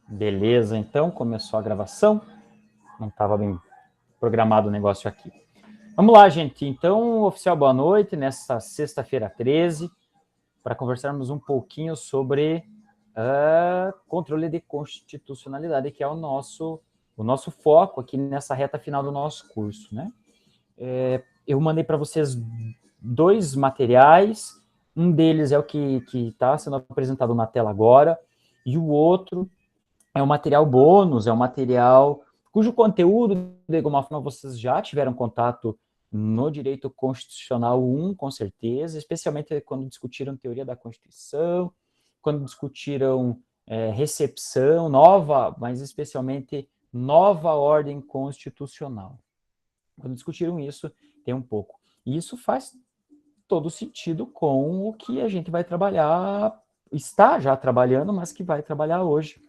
Beleza, então, começou a gravação. Não estava bem programado o negócio aqui. Vamos lá, gente. Então, oficial, boa noite, nessa sexta-feira 13, para conversarmos um pouquinho sobre controle de constitucionalidade, que é o nosso foco aqui nessa reta final do nosso curso, né? Eu mandei para vocês 2 materiais, um deles é o que está sendo apresentado na tela agora, e o outro é um material bônus, é um material cujo conteúdo, de alguma forma, vocês já tiveram contato no direito constitucional 1, com certeza, especialmente quando discutiram teoria da Constituição, quando discutiram recepção, mas especialmente nova ordem constitucional. Quando discutiram isso, tem um pouco. E isso faz todo sentido com o que a gente vai trabalhar, está já trabalhando, mas que vai trabalhar hoje,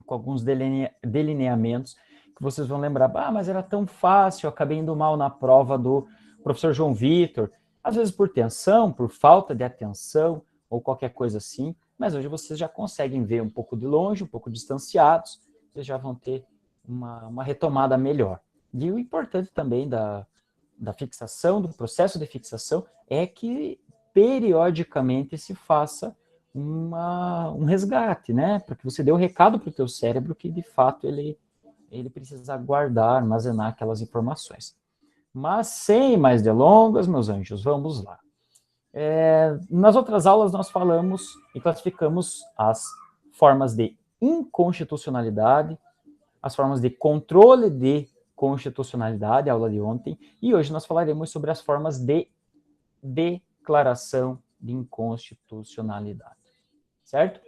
com alguns delineamentos que vocês vão lembrar, mas era tão fácil, eu acabei indo mal na prova do professor João Vitor, às vezes por tensão, por falta de atenção, ou qualquer coisa assim, mas hoje vocês já conseguem ver um pouco de longe, um pouco distanciados, vocês já vão ter uma retomada melhor. E o importante também da fixação, do processo de fixação, é que periodicamente se faça um resgate, né? Para que você dê o recado para o teu cérebro que, de fato, ele precisa guardar, armazenar aquelas informações. Mas, sem mais delongas, meus anjos, vamos lá. Nas outras aulas, nós falamos e classificamos as formas de inconstitucionalidade, as formas de controle de constitucionalidade, a aula de ontem, e hoje nós falaremos sobre as formas de declaração de inconstitucionalidade. Certo?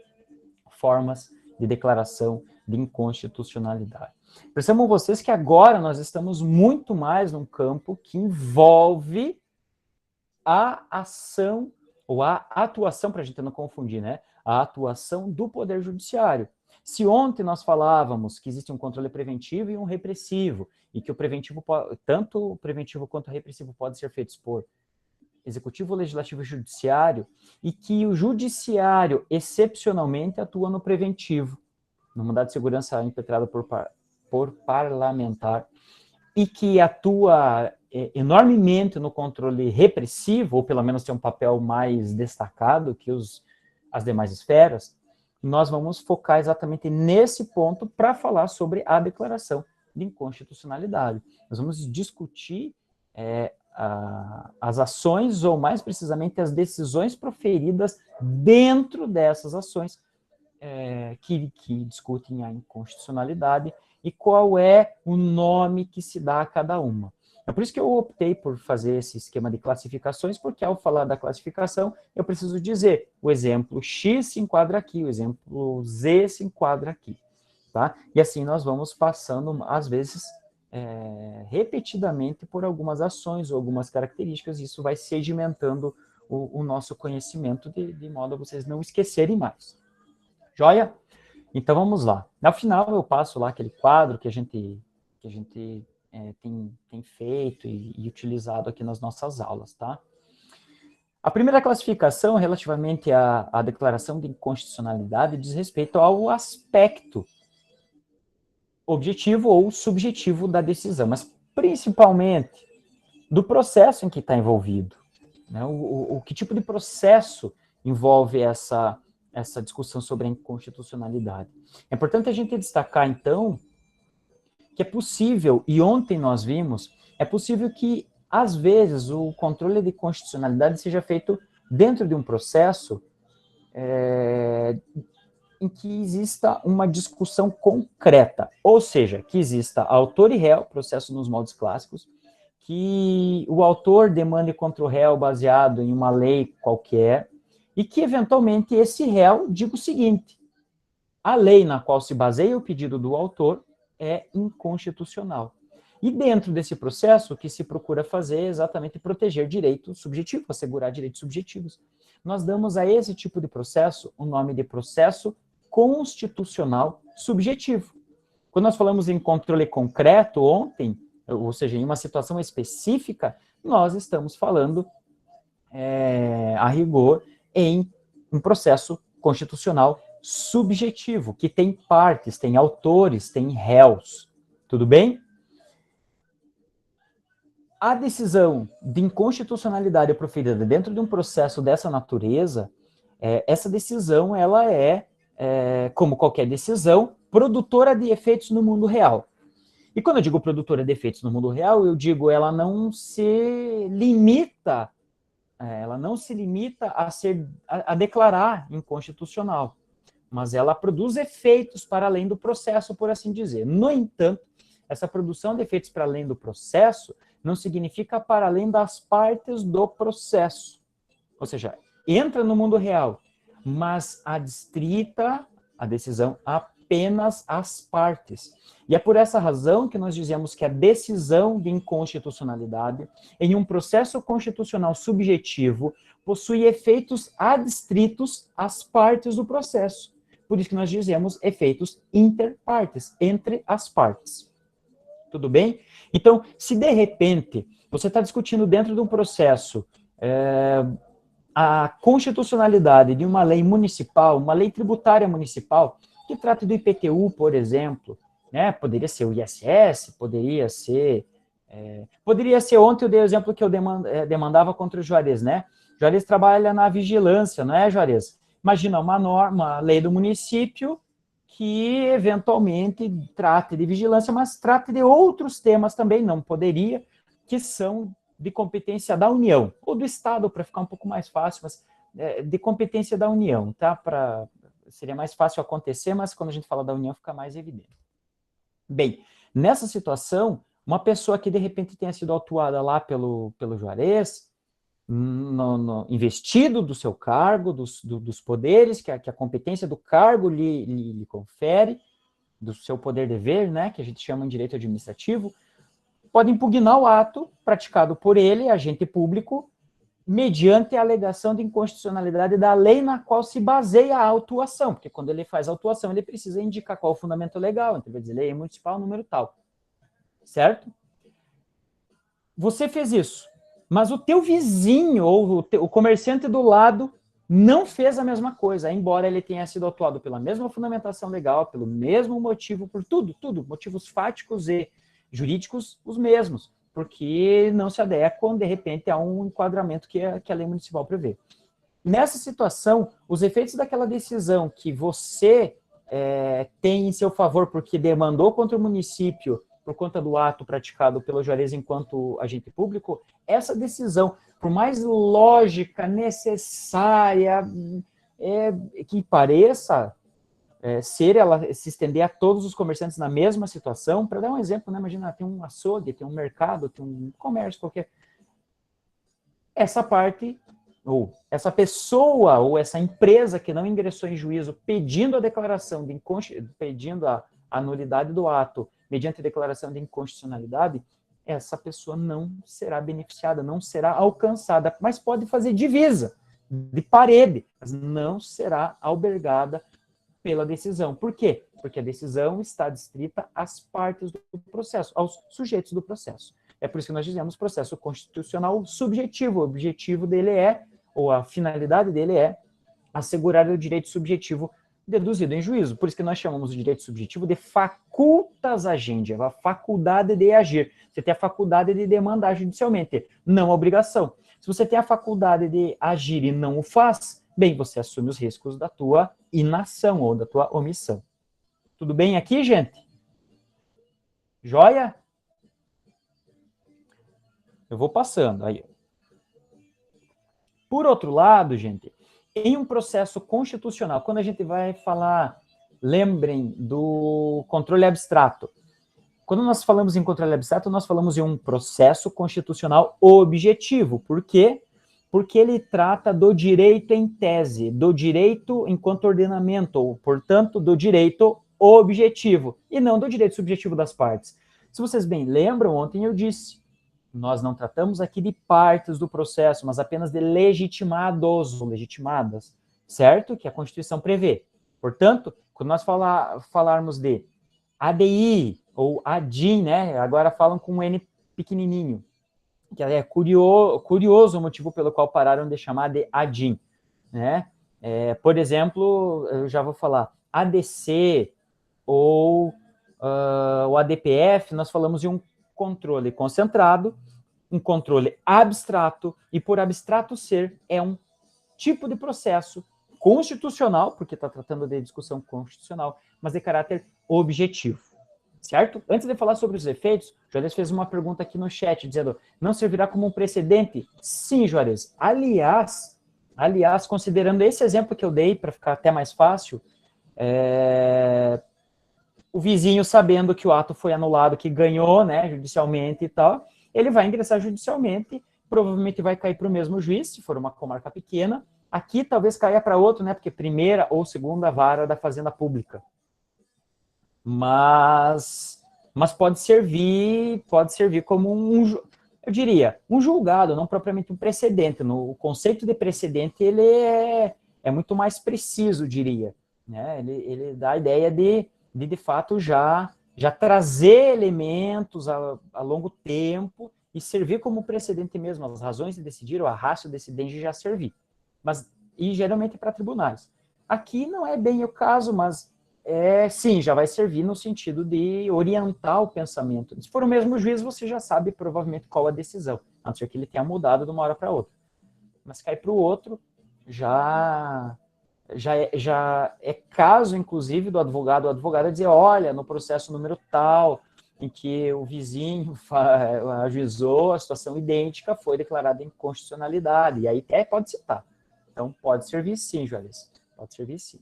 Formas de declaração de inconstitucionalidade. Percebam vocês que agora nós estamos muito mais num campo que envolve a ação, ou a atuação, para a gente não confundir, né? A atuação do Poder Judiciário. Se ontem nós falávamos que existe um controle preventivo e um repressivo, e que o preventivo, tanto o preventivo quanto o repressivo pode ser feitos por executivo, legislativo e judiciário, e que o judiciário, excepcionalmente, atua no preventivo, no mandado de segurança impetrado por parlamentar, e que atua enormemente no controle repressivo, ou pelo menos tem um papel mais destacado que as demais esferas, nós vamos focar exatamente nesse ponto para falar sobre a declaração de inconstitucionalidade. Nós vamos discutir as ações, ou mais precisamente as decisões proferidas dentro dessas ações que discutem a inconstitucionalidade e qual é o nome que se dá a cada uma. É por isso que eu optei por fazer esse esquema de classificações, porque ao falar da classificação, eu preciso dizer o exemplo X se enquadra aqui, o exemplo Z se enquadra aqui. Tá? E assim nós vamos passando, às vezes, repetidamente por algumas ações ou algumas características, e isso vai sedimentando o nosso conhecimento de modo a vocês não esquecerem mais. Joia? Então vamos lá. No final eu passo lá aquele quadro que a gente tem feito e utilizado aqui nas nossas aulas, tá? A primeira classificação relativamente à declaração de inconstitucionalidade diz respeito ao aspecto objetivo ou subjetivo da decisão, mas principalmente do processo em que está envolvido. Né? Que tipo de processo envolve essa discussão sobre a inconstitucionalidade? É importante a gente destacar, então, que é possível, e ontem nós vimos, é possível que, às vezes, o controle de constitucionalidade seja feito dentro de um processo em que exista uma discussão concreta, ou seja, que exista autor e réu, processo nos moldes clássicos, que o autor demande contra o réu baseado em uma lei qualquer, e que, eventualmente, esse réu diga o seguinte: a lei na qual se baseia o pedido do autor é inconstitucional. E dentro desse processo, o que se procura fazer é exatamente proteger direito subjetivo, assegurar direitos subjetivos. Nós damos a esse tipo de processo o nome de processo constitucional subjetivo. Quando nós falamos em controle concreto ontem, ou seja, em uma situação específica, nós estamos falando, a rigor, em um processo constitucional subjetivo, que tem partes, tem autores, tem réus. Tudo bem? A decisão de inconstitucionalidade proferida dentro de um processo dessa natureza, essa decisão, ela como qualquer decisão, produtora de efeitos no mundo real. E quando eu digo produtora de efeitos no mundo real, eu digo ela não se limita a declarar inconstitucional, mas ela produz efeitos para além do processo, por assim dizer. No entanto, essa produção de efeitos para além do processo não significa para além das partes do processo. Ou seja, entra no mundo real, mas adstrita a decisão apenas às partes. E é por essa razão que nós dizemos que a decisão de inconstitucionalidade em um processo constitucional subjetivo possui efeitos adstritos às partes do processo. Por isso que nós dizemos efeitos interpartes, entre as partes. Tudo bem? Então, se de repente você está discutindo dentro de um processo a constitucionalidade de uma lei municipal, uma lei tributária municipal, que trata do IPTU, por exemplo, né? Poderia ser o ISS, poderia ser ontem eu dei o exemplo que eu demandava contra o Juarez, né? Juarez trabalha na vigilância, não é, Juarez? Imagina uma lei do município que eventualmente trate de vigilância, mas trate de outros temas também, não poderia, que são de competência da União, ou do Estado, para ficar um pouco mais fácil, mas de competência da União, tá? Seria mais fácil acontecer, mas quando a gente fala da União fica mais evidente. Bem, nessa situação, uma pessoa que de repente tenha sido autuada lá pelo Juarez, investido do seu cargo, dos poderes que a competência do cargo lhe confere, do seu poder-dever, né, que a gente chama em direito administrativo, pode impugnar o ato praticado por ele, agente público, mediante a alegação de inconstitucionalidade da lei na qual se baseia a autuação, porque quando ele faz a autuação, ele precisa indicar qual é o fundamento legal, então vai dizer lei municipal, número tal, certo? Você fez isso, mas o teu vizinho ou o comerciante do lado não fez a mesma coisa, embora ele tenha sido autuado pela mesma fundamentação legal, pelo mesmo motivo, por tudo, motivos fáticos e jurídicos os mesmos, porque não se adequam, de repente, a um enquadramento que a lei municipal prevê. Nessa situação, os efeitos daquela decisão que você tem em seu favor porque demandou contra o município por conta do ato praticado pelo Juarez enquanto agente público, essa decisão, por mais lógica, necessária, que pareça ela se estender a todos os comerciantes na mesma situação, para dar um exemplo, né? Imagina, tem um açougue, tem um mercado, tem um comércio qualquer. Essa parte, ou essa pessoa, ou essa empresa que não ingressou em juízo pedindo a declaração pedindo a nulidade do ato mediante a declaração de inconstitucionalidade, essa pessoa não será beneficiada, não será alcançada, mas pode fazer divisa, de parede, mas não será albergada pela decisão. Por quê? Porque a decisão está adstrita às partes do processo, aos sujeitos do processo. É por isso que nós dizemos processo constitucional subjetivo. O objetivo dele ou a finalidade dele é assegurar o direito subjetivo deduzido em juízo. Por isso que nós chamamos o direito subjetivo de facultas agendi, a faculdade de agir. Você tem a faculdade de demandar judicialmente, não a obrigação. Se você tem a faculdade de agir e não o faz, bem, você assume os riscos da tua inação ou da tua omissão. Tudo bem aqui, gente? Joia? Eu vou passando aí. Por outro lado, gente, em um processo constitucional, quando a gente vai falar, lembrem do controle abstrato. Quando nós falamos em controle abstrato, nós falamos em um processo constitucional objetivo. Por quê? Porque ele trata do direito em tese, do direito enquanto ordenamento, ou, portanto, do direito objetivo, e não do direito subjetivo das partes. Se vocês bem lembram, ontem eu disse, nós não tratamos aqui de partes do processo, mas apenas de legitimados ou legitimadas, certo? Que a Constituição prevê. Portanto, quando nós falarmos de ADI ou ADIM, né? Agora falam com um N pequenininho, que é curioso o motivo pelo qual pararam de chamar de ADIM, né? Por exemplo, eu já vou falar, ADC ou o ADPF, nós falamos de um controle concentrado, um controle abstrato, e por abstrato ser, é um tipo de processo constitucional, porque está tratando de discussão constitucional, mas de caráter objetivo, certo? Antes de falar sobre os efeitos, o Juarez fez uma pergunta aqui no chat, dizendo, não servirá como um precedente? Sim, Juarez. Aliás, considerando esse exemplo que eu dei, para ficar até mais fácil, o vizinho, sabendo que o ato foi anulado, que ganhou, né, judicialmente e tal, ele vai ingressar judicialmente, provavelmente vai cair para o mesmo juiz, se for uma comarca pequena. Aqui talvez caia para outro, né, porque primeira ou segunda vara da Fazenda Pública. Mas pode servir como eu diria, um julgado, não propriamente um precedente. O conceito de precedente, ele é muito mais preciso, diria, né? Ele dá a ideia de fato, já trazer elementos a longo tempo e servir como precedente mesmo, as razões de decidir, ou a ratio decidendi já servir. E geralmente para tribunais. Aqui não é bem o caso, mas sim, já vai servir no sentido de orientar o pensamento. Se for o mesmo juiz, você já sabe provavelmente qual a decisão, a não ser que ele tenha mudado de uma hora para outra. Mas cai para o outro, já é caso, inclusive, do advogado ou advogada dizer, olha, no processo número tal, em que o vizinho ajuizou a situação idêntica, foi declarada inconstitucionalidade. E aí até pode citar. Então, pode servir sim, Juarez. Pode servir sim.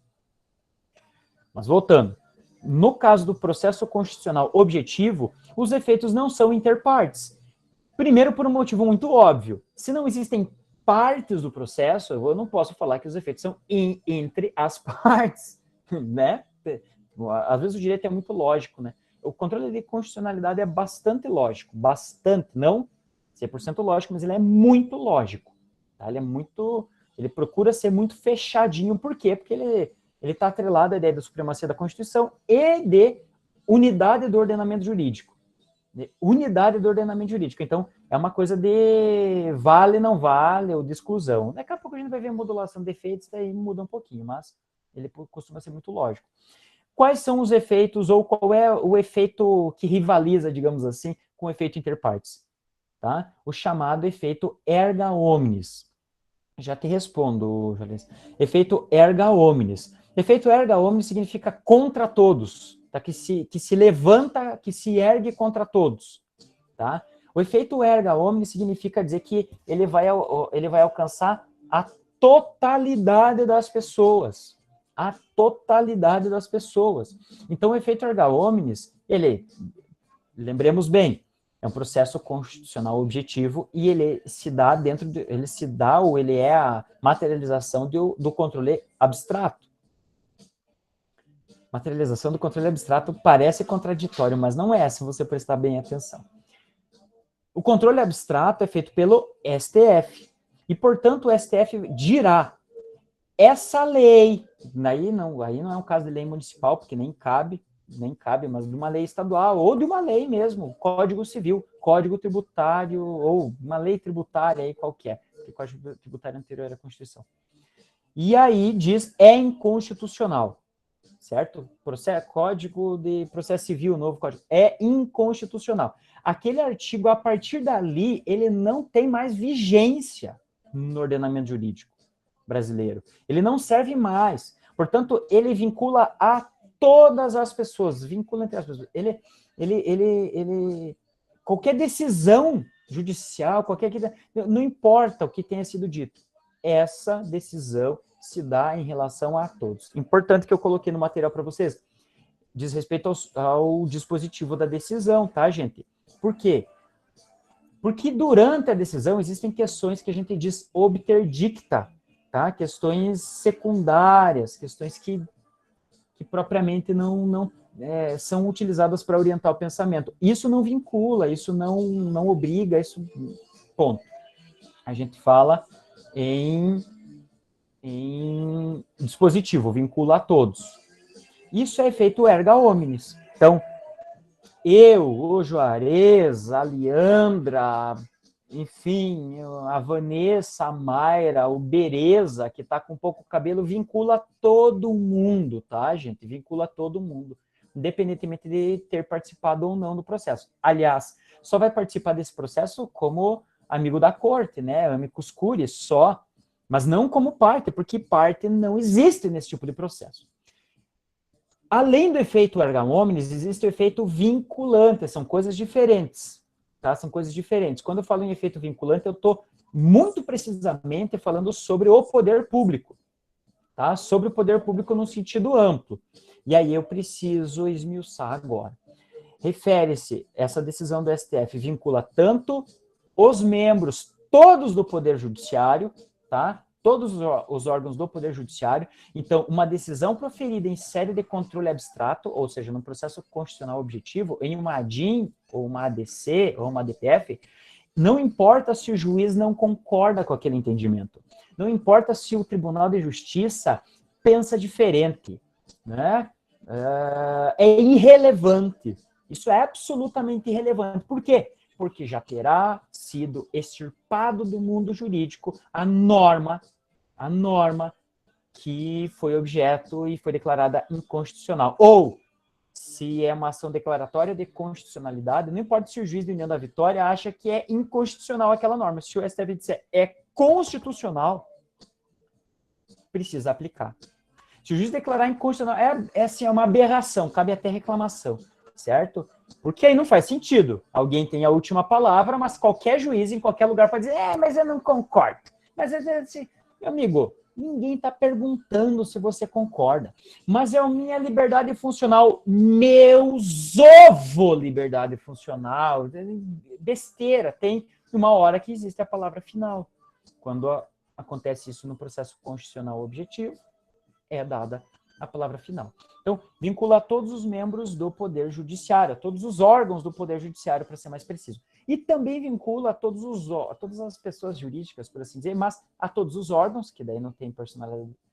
Mas voltando, no caso do processo constitucional objetivo, os efeitos não são interpartes. Primeiro, por um motivo muito óbvio. Se não existem partes do processo, eu não posso falar que os efeitos são entre as partes, né? Às vezes o direito é muito lógico, né? O controle de constitucionalidade é bastante lógico, bastante, não 100% lógico, mas ele é muito lógico, tá? Ele procura ser muito fechadinho. Por quê? Porque ele está atrelado à ideia da supremacia da Constituição e de unidade do ordenamento jurídico. Unidade do ordenamento jurídico. Então, é uma coisa de vale, não vale, ou de exclusão. Daqui a pouco a gente vai ver a modulação de efeitos, daí muda um pouquinho, mas ele costuma ser muito lógico. Quais são os efeitos, ou qual é o efeito que rivaliza, digamos assim, com o efeito interpartes? Tá? O chamado efeito erga omnes. Já te respondo, Juarez. Efeito erga omnes. Efeito erga omnes significa contra todos, tá? Que se levanta, que se ergue contra todos. Tá? O efeito erga omnes significa dizer que ele vai alcançar a totalidade das pessoas. A totalidade das pessoas. Então, o efeito erga omnes, lembremos bem, é um processo constitucional objetivo e ele é a materialização do controle abstrato. Materialização do controle abstrato parece contraditório, mas não é, se você prestar bem atenção. O controle abstrato é feito pelo STF. E, portanto, o STF dirá, essa lei, aí não é um caso de lei municipal, porque nem cabe, mas de uma lei estadual, ou de uma lei mesmo, Código Civil, Código Tributário, ou uma lei tributária aí qualquer, porque o Código Tributário anterior era a Constituição. E aí diz, é inconstitucional, certo? Código de Processo Civil, novo código, é inconstitucional. Aquele artigo, a partir dali, ele não tem mais vigência no ordenamento jurídico brasileiro. Ele não serve mais. Portanto, ele vincula a todas as pessoas, vincula entre as pessoas. Qualquer decisão judicial, não importa o que tenha sido dito, essa decisão se dá em relação a todos. Importante que eu coloquei no material para vocês, diz respeito ao dispositivo da decisão, tá, gente? Por quê? Porque durante a decisão existem questões que a gente diz obter dicta, tá? Questões secundárias, questões que propriamente não são utilizadas para orientar o pensamento. Isso não vincula, isso não obriga, isso ponto. A gente fala em dispositivo, vincula a todos. Isso é efeito erga omnes. Então, eu, o Juarez, a Leandra, enfim, a Vanessa, a Mayra, o Bereza, que está com pouco cabelo, vincula todo mundo, tá, gente? Vincula todo mundo, independentemente de ter participado ou não do processo. Aliás, só vai participar desse processo como amigo da corte, né? Amicus curiae, só, mas não como parte, porque parte não existe nesse tipo de processo. Além do efeito erga omnes, existe o efeito vinculante, são coisas diferentes, tá? São coisas diferentes. Quando eu falo em efeito vinculante, eu estou muito precisamente falando sobre o poder público, tá? Sobre o poder público no sentido amplo. E aí eu preciso esmiuçar agora. Refere-se, essa decisão do STF vincula tanto os membros todos do Poder Judiciário, tá? Todos os órgãos do Poder Judiciário. Então, uma decisão proferida em sede de controle abstrato, ou seja, num processo constitucional objetivo, em uma ADIM, ou uma ADC, ou uma ADPF, não importa se o juiz não concorda com aquele entendimento. Não importa se o Tribunal de Justiça pensa diferente, né? É irrelevante. Isso é absolutamente irrelevante. Por quê? Porque já terá sido extirpado do mundo jurídico a norma que foi objeto e foi declarada inconstitucional. Ou, se é uma ação declaratória de constitucionalidade, não importa se o juiz de União da Vitória acha que é inconstitucional aquela norma. Se o STF disser é constitucional, precisa aplicar. Se o juiz declarar inconstitucional, assim, é uma aberração, cabe até reclamação, certo? Porque aí não faz sentido. Alguém tem a última palavra, mas qualquer juiz em qualquer lugar pode dizer, mas eu não concordo. Mas, assim, meu amigo, ninguém está perguntando se você concorda. Mas é a minha liberdade funcional, meus ovo liberdade funcional, besteira. Tem uma hora que existe a palavra final. Quando acontece isso no processo constitucional objetivo, é dada a palavra final. Então, vincula a todos os membros do Poder Judiciário, a todos os órgãos do Poder Judiciário, para ser mais preciso. E também vincula a todas as pessoas jurídicas, por assim dizer, mas a todos os órgãos, que daí não tem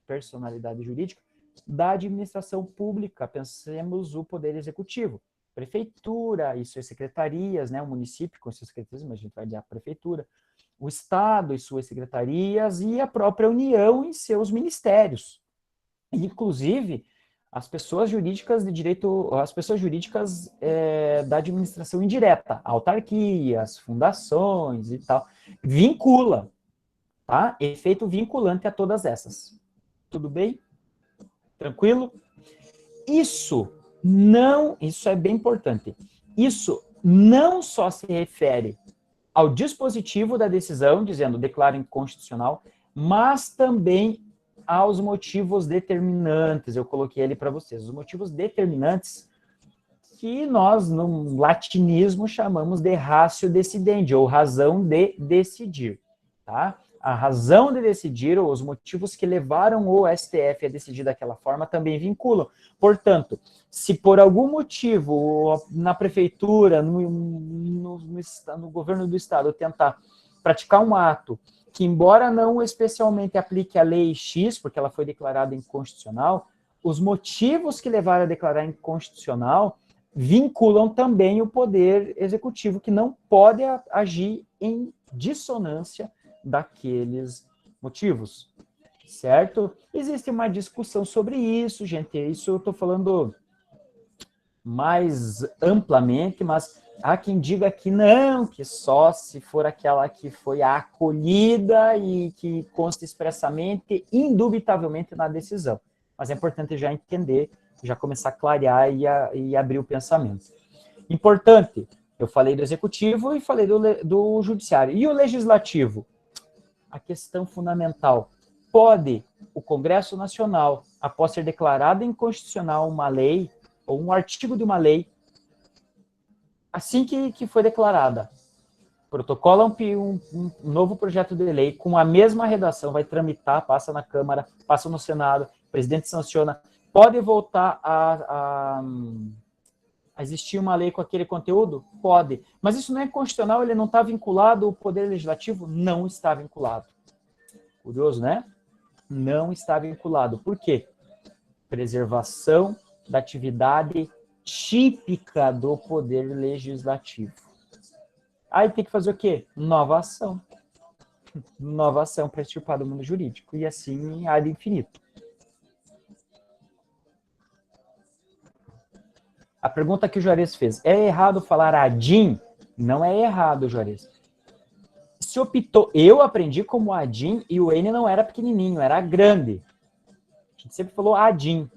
personalidade jurídica, da administração pública. Pensemos o Poder Executivo. Prefeitura e suas secretarias, né? O município com suas secretarias, mas a gente vai dizer a prefeitura. O Estado e suas secretarias e a própria União e seus ministérios. Inclusive, as pessoas jurídicas de direito, as pessoas jurídicas da administração indireta, autarquias, fundações e tal, vincula, tá? Efeito vinculante a todas essas. Tudo bem? Tranquilo? Isso é bem importante. Isso não só se refere ao dispositivo da decisão, dizendo declara inconstitucional, mas também aos motivos determinantes. Eu coloquei ali para vocês. Os motivos determinantes que nós, no latinismo, chamamos de ratio decidendi, ou razão de decidir. Tá? A razão de decidir, ou os motivos que levaram o STF a decidir daquela forma, também vinculam. Portanto, se por algum motivo, na prefeitura, no governo do Estado, tentar praticar um ato que, embora não especialmente aplique a lei X, porque ela foi declarada inconstitucional, os motivos que levaram a declarar inconstitucional vinculam também o poder executivo, que não pode agir em dissonância daqueles motivos, certo? Existe uma discussão sobre isso, gente, isso eu estou falando mais amplamente, mas há quem diga que não, que só se for aquela que foi acolhida e que consta expressamente, indubitavelmente, na decisão. Mas é importante já entender, já começar a clarear e abrir o pensamento. Importante, eu falei do executivo e falei do judiciário. E o legislativo? A questão fundamental. Pode o Congresso Nacional, após ser declarada inconstitucional uma lei, ou um artigo de uma lei, assim que foi declarada, protocola um novo projeto de lei com a mesma redação, vai tramitar, passa na Câmara, passa no Senado, o presidente sanciona, pode voltar a existir uma lei com aquele conteúdo? Pode. Mas isso não é constitucional, ele não está vinculado ao Poder Legislativo? Não está vinculado. Curioso, né? Não está vinculado. Por quê? Preservação da atividade típica do Poder Legislativo. Aí tem que fazer o quê? Nova ação. Nova ação para extirpar do mundo jurídico. E assim, ad infinito. A pergunta que o Juarez fez, é errado falar Adim? Não é errado, Juarez. Se optou, eu aprendi como Adim e o N não era pequenininho, era grande. A gente sempre falou Adim.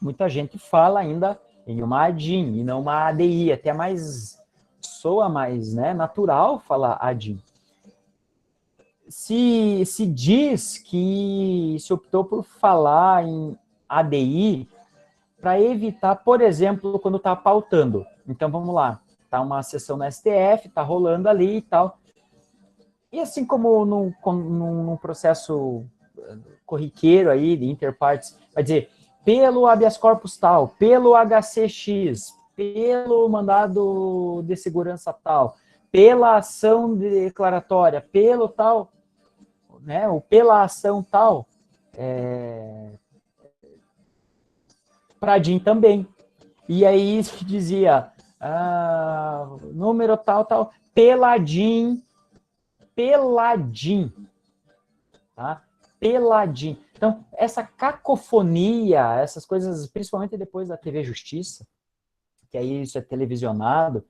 Muita gente fala ainda em uma Adim e não uma ADI, até mais, soa mais, né, natural falar Adim. Se diz que se optou por falar em ADI para evitar, por exemplo, quando está pautando. Então, vamos lá, está uma sessão na STF, está rolando ali e tal. E assim como num processo corriqueiro aí, de interpartes, vai dizer, pelo habeas corpus tal, pelo HCX, pelo mandado de segurança tal, pela ação declaratória, pelo tal, né, ou pela ação tal, Pradim também. E aí dizia, número tal, tal, Peladim, tá? Peladinho. Então, essa cacofonia, essas coisas, principalmente depois da TV Justiça, que aí isso é televisionado,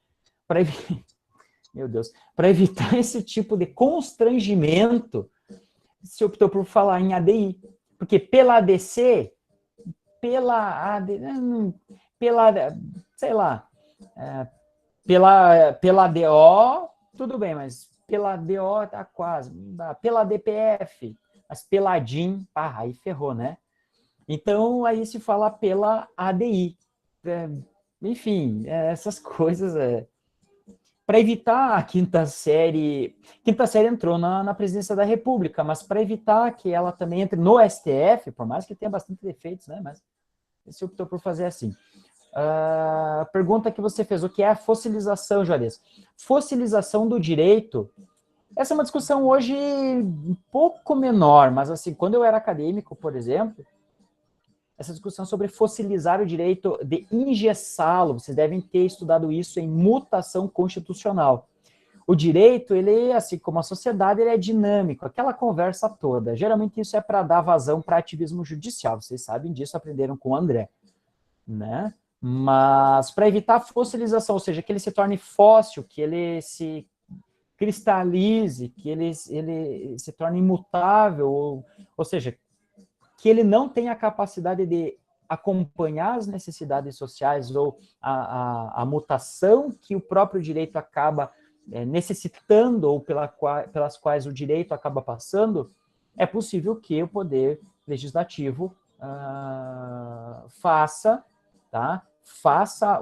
para meu Deus, para evitar esse tipo de constrangimento, se optou por falar em ADI. Porque pela ADC, pela, sei lá, pela DO, tudo bem, mas pela DO tá quase, não dá. Pela DPF, mas peladinho, aí ferrou, né? Então, aí se fala pela ADI. Enfim, essas coisas. Para evitar a quinta série entrou na presidência da República, mas para evitar que ela também entre no STF, por mais que tenha bastante defeitos, né? Mas se optou por fazer assim. A pergunta que você fez, o que é a fossilização, Juarez? Fossilização do direito, essa é uma discussão hoje um pouco menor, mas assim, quando eu era acadêmico, por exemplo, essa discussão sobre fossilizar o direito de engessá-lo, vocês devem ter estudado isso em mutação constitucional. O direito, ele, assim como a sociedade, ele é dinâmico, aquela conversa toda. Geralmente isso é para dar vazão para ativismo judicial, vocês sabem disso, aprenderam com o André, né? Mas para evitar a fossilização, ou seja, que ele se torne fóssil, que ele se cristalize, que ele se torne imutável, ou seja, que ele não tenha a capacidade de acompanhar as necessidades sociais ou a mutação que o próprio direito acaba necessitando ou pelas quais o direito acaba passando, é possível que o poder legislativo faça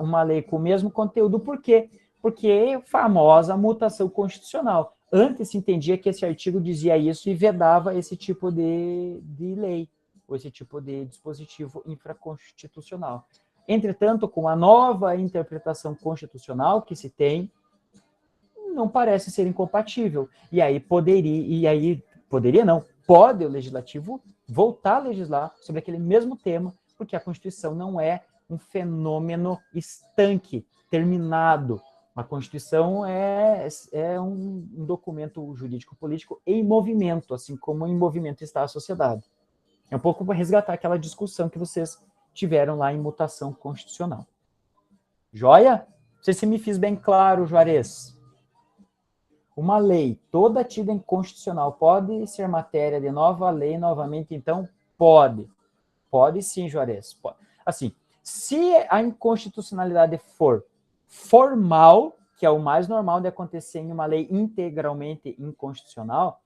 uma lei com o mesmo conteúdo. Por quê? Porque famosa mutação constitucional. Antes se entendia que esse artigo dizia isso e vedava esse tipo de lei, ou esse tipo de dispositivo infraconstitucional. Entretanto, com a nova interpretação constitucional que se tem, não parece ser incompatível. E aí poderia não, pode o legislativo voltar a legislar sobre aquele mesmo tema, porque a Constituição não é um fenômeno estanque, terminado. A Constituição é um documento jurídico-político em movimento, assim como em movimento está a sociedade. É um pouco para resgatar aquela discussão que vocês tiveram lá em mutação constitucional. Joia? Não sei se me fiz bem claro, Juarez. Uma lei toda tida inconstitucional pode ser matéria de nova lei novamente? Então, pode. Pode sim, Juarez. Pode. Assim, se a inconstitucionalidade for formal, que é o mais normal de acontecer em uma lei integralmente inconstitucional,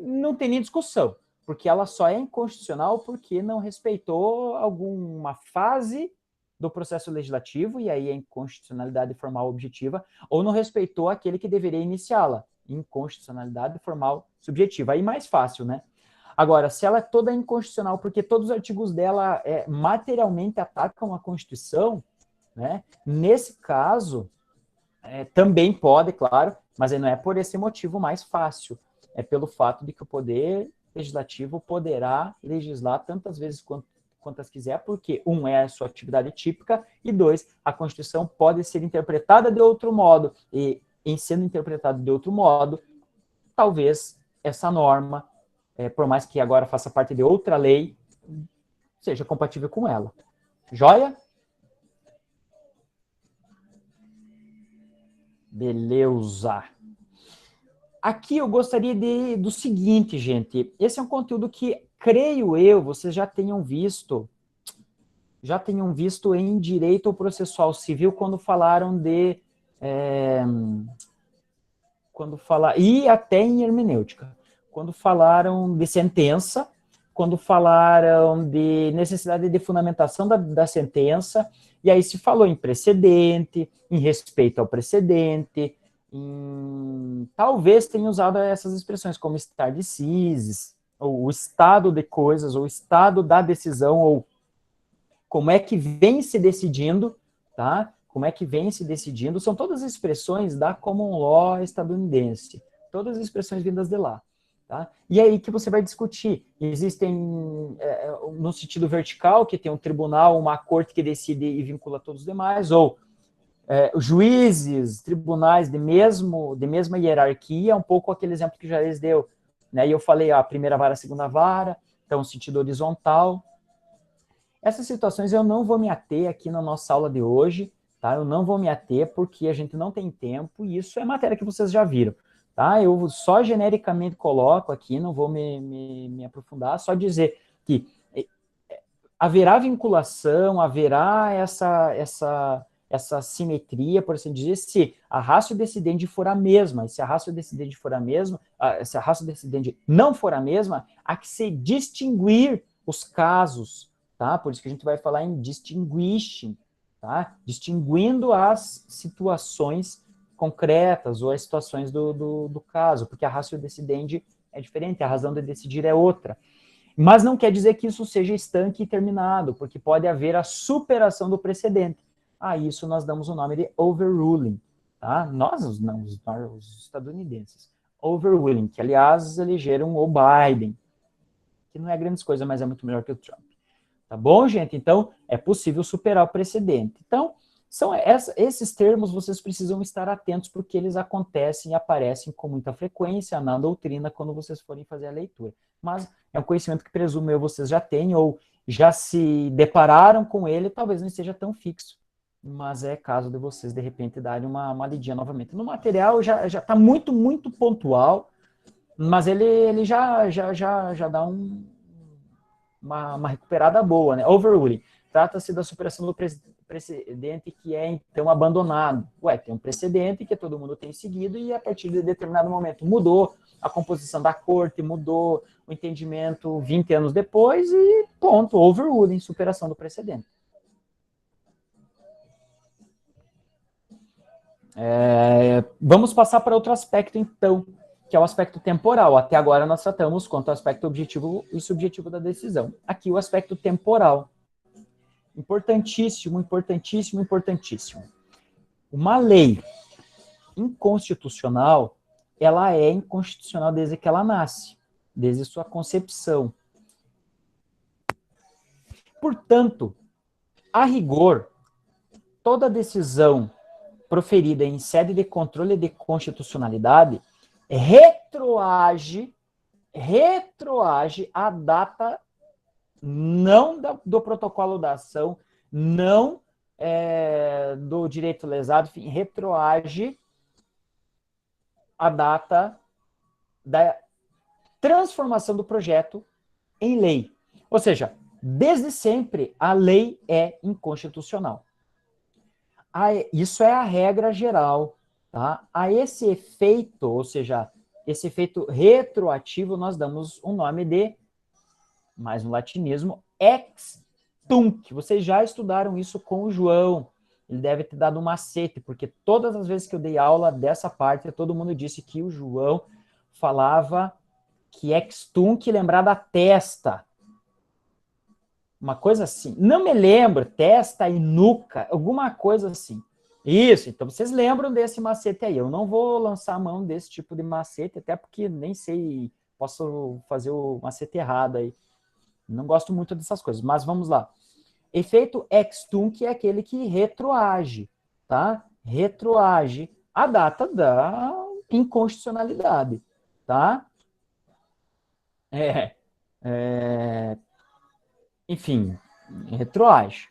não tem nem discussão, porque ela só é inconstitucional porque não respeitou alguma fase do processo legislativo, e aí é inconstitucionalidade formal objetiva, ou não respeitou aquele que deveria iniciá-la, inconstitucionalidade formal subjetiva. Aí mais fácil, né? Agora, se ela é toda inconstitucional porque todos os artigos dela materialmente atacam a Constituição, né? Nesse caso, também pode, claro, mas não é por esse motivo mais fácil. É pelo fato de que o poder legislativo poderá legislar tantas vezes quantas quiser, porque, um, é a sua atividade típica, e dois, a Constituição pode ser interpretada de outro modo, e em sendo interpretado de outro modo, talvez essa norma, por mais que agora faça parte de outra lei, seja compatível com ela. Joia? Beleza. Aqui eu gostaria do seguinte, gente. Esse é um conteúdo que, creio eu, vocês já tenham visto em direito ou processual civil quando falaram de e até em hermenêutica, quando falaram de sentença, quando falaram de necessidade de fundamentação da sentença, e aí se falou em precedente, em respeito ao precedente, talvez tenha usado essas expressões como estar decisis, ou o estado de coisas, ou o estado da decisão, ou como é que vem se decidindo, tá? Como é que vem se decidindo, são todas expressões da common law estadunidense, todas as expressões vindas de lá, tá? E aí que você vai discutir, existem, no sentido vertical, que tem um tribunal, uma corte que decide e vincula todos os demais, ou juízes, tribunais de mesma hierarquia, um pouco aquele exemplo que o Jair deu, né? E eu falei, a primeira vara, a segunda vara, então, sentido horizontal. Essas situações eu não vou me ater aqui na nossa aula de hoje, tá? Eu não vou me ater porque a gente não tem tempo e isso é matéria que vocês já viram, tá? Eu só genericamente coloco aqui, não vou me aprofundar, só dizer que haverá vinculação, haverá essa simetria, por assim dizer, se a ratio decidente for a mesma, e se a ratio decidente for a mesma, se a ratio decidente não for a mesma, há que se distinguir os casos, tá? Por isso que a gente vai falar em distinguishing, tá? Distinguindo as situações concretas ou as situações do caso, porque a ratio decidente é diferente, a razão de decidir é outra. Mas não quer dizer que isso seja estanque e terminado, porque pode haver a superação do precedente. A isso nós damos o nome de overruling, tá? Nós, não, os estadunidenses. Overruling, que aliás elegeram o Biden, que não é grandes coisas, mas é muito melhor que o Trump. Tá bom, gente? Então, é possível superar o precedente. Então, esses termos vocês precisam estar atentos, porque eles acontecem e aparecem com muita frequência na doutrina quando vocês forem fazer a leitura. Mas é um conhecimento que presumo eu vocês já têm, ou já se depararam com ele, talvez não esteja tão fixo. Mas é caso de vocês, de repente, darem uma lidinha novamente. No material já está muito, muito pontual, mas ele já dá uma recuperada boa, né? Overruling. Trata-se da superação do precedente que é, então, abandonado. Tem um precedente que todo mundo tem seguido e, a partir de determinado momento, mudou a composição da corte, mudou o entendimento 20 anos depois e ponto, overruling, superação do precedente. Vamos passar para outro aspecto, então, que é o aspecto temporal. Até agora nós tratamos quanto ao aspecto objetivo e subjetivo da decisão. Aqui o aspecto temporal. Importantíssimo, importantíssimo, importantíssimo. Uma lei inconstitucional, ela é inconstitucional desde que ela nasce, desde sua concepção. Portanto, a rigor, toda decisão proferida em sede de controle de constitucionalidade retroage a data não do protocolo da ação, não do direito lesado, enfim, retroage a data da transformação do projeto em lei. Ou seja, desde sempre a lei é inconstitucional. Isso é a regra geral, tá? A esse efeito, ou seja, esse efeito retroativo, nós damos um nome de, mais um latinismo, ex tunc. Vocês já estudaram isso com o João. Ele deve ter dado um macete, porque todas as vezes que eu dei aula dessa parte, todo mundo disse que o João falava que ex tunc lembrar da testa. Uma coisa assim. Não me lembro, testa e nuca, alguma coisa assim. Isso, então vocês lembram desse macete aí. Eu não vou lançar a mão desse tipo de macete, até porque nem sei, posso fazer o macete errado aí. Não gosto muito dessas coisas, mas vamos lá. Efeito ex tunc é aquele que retroage, tá? Retroage a data da inconstitucionalidade, tá? Enfim, retroage.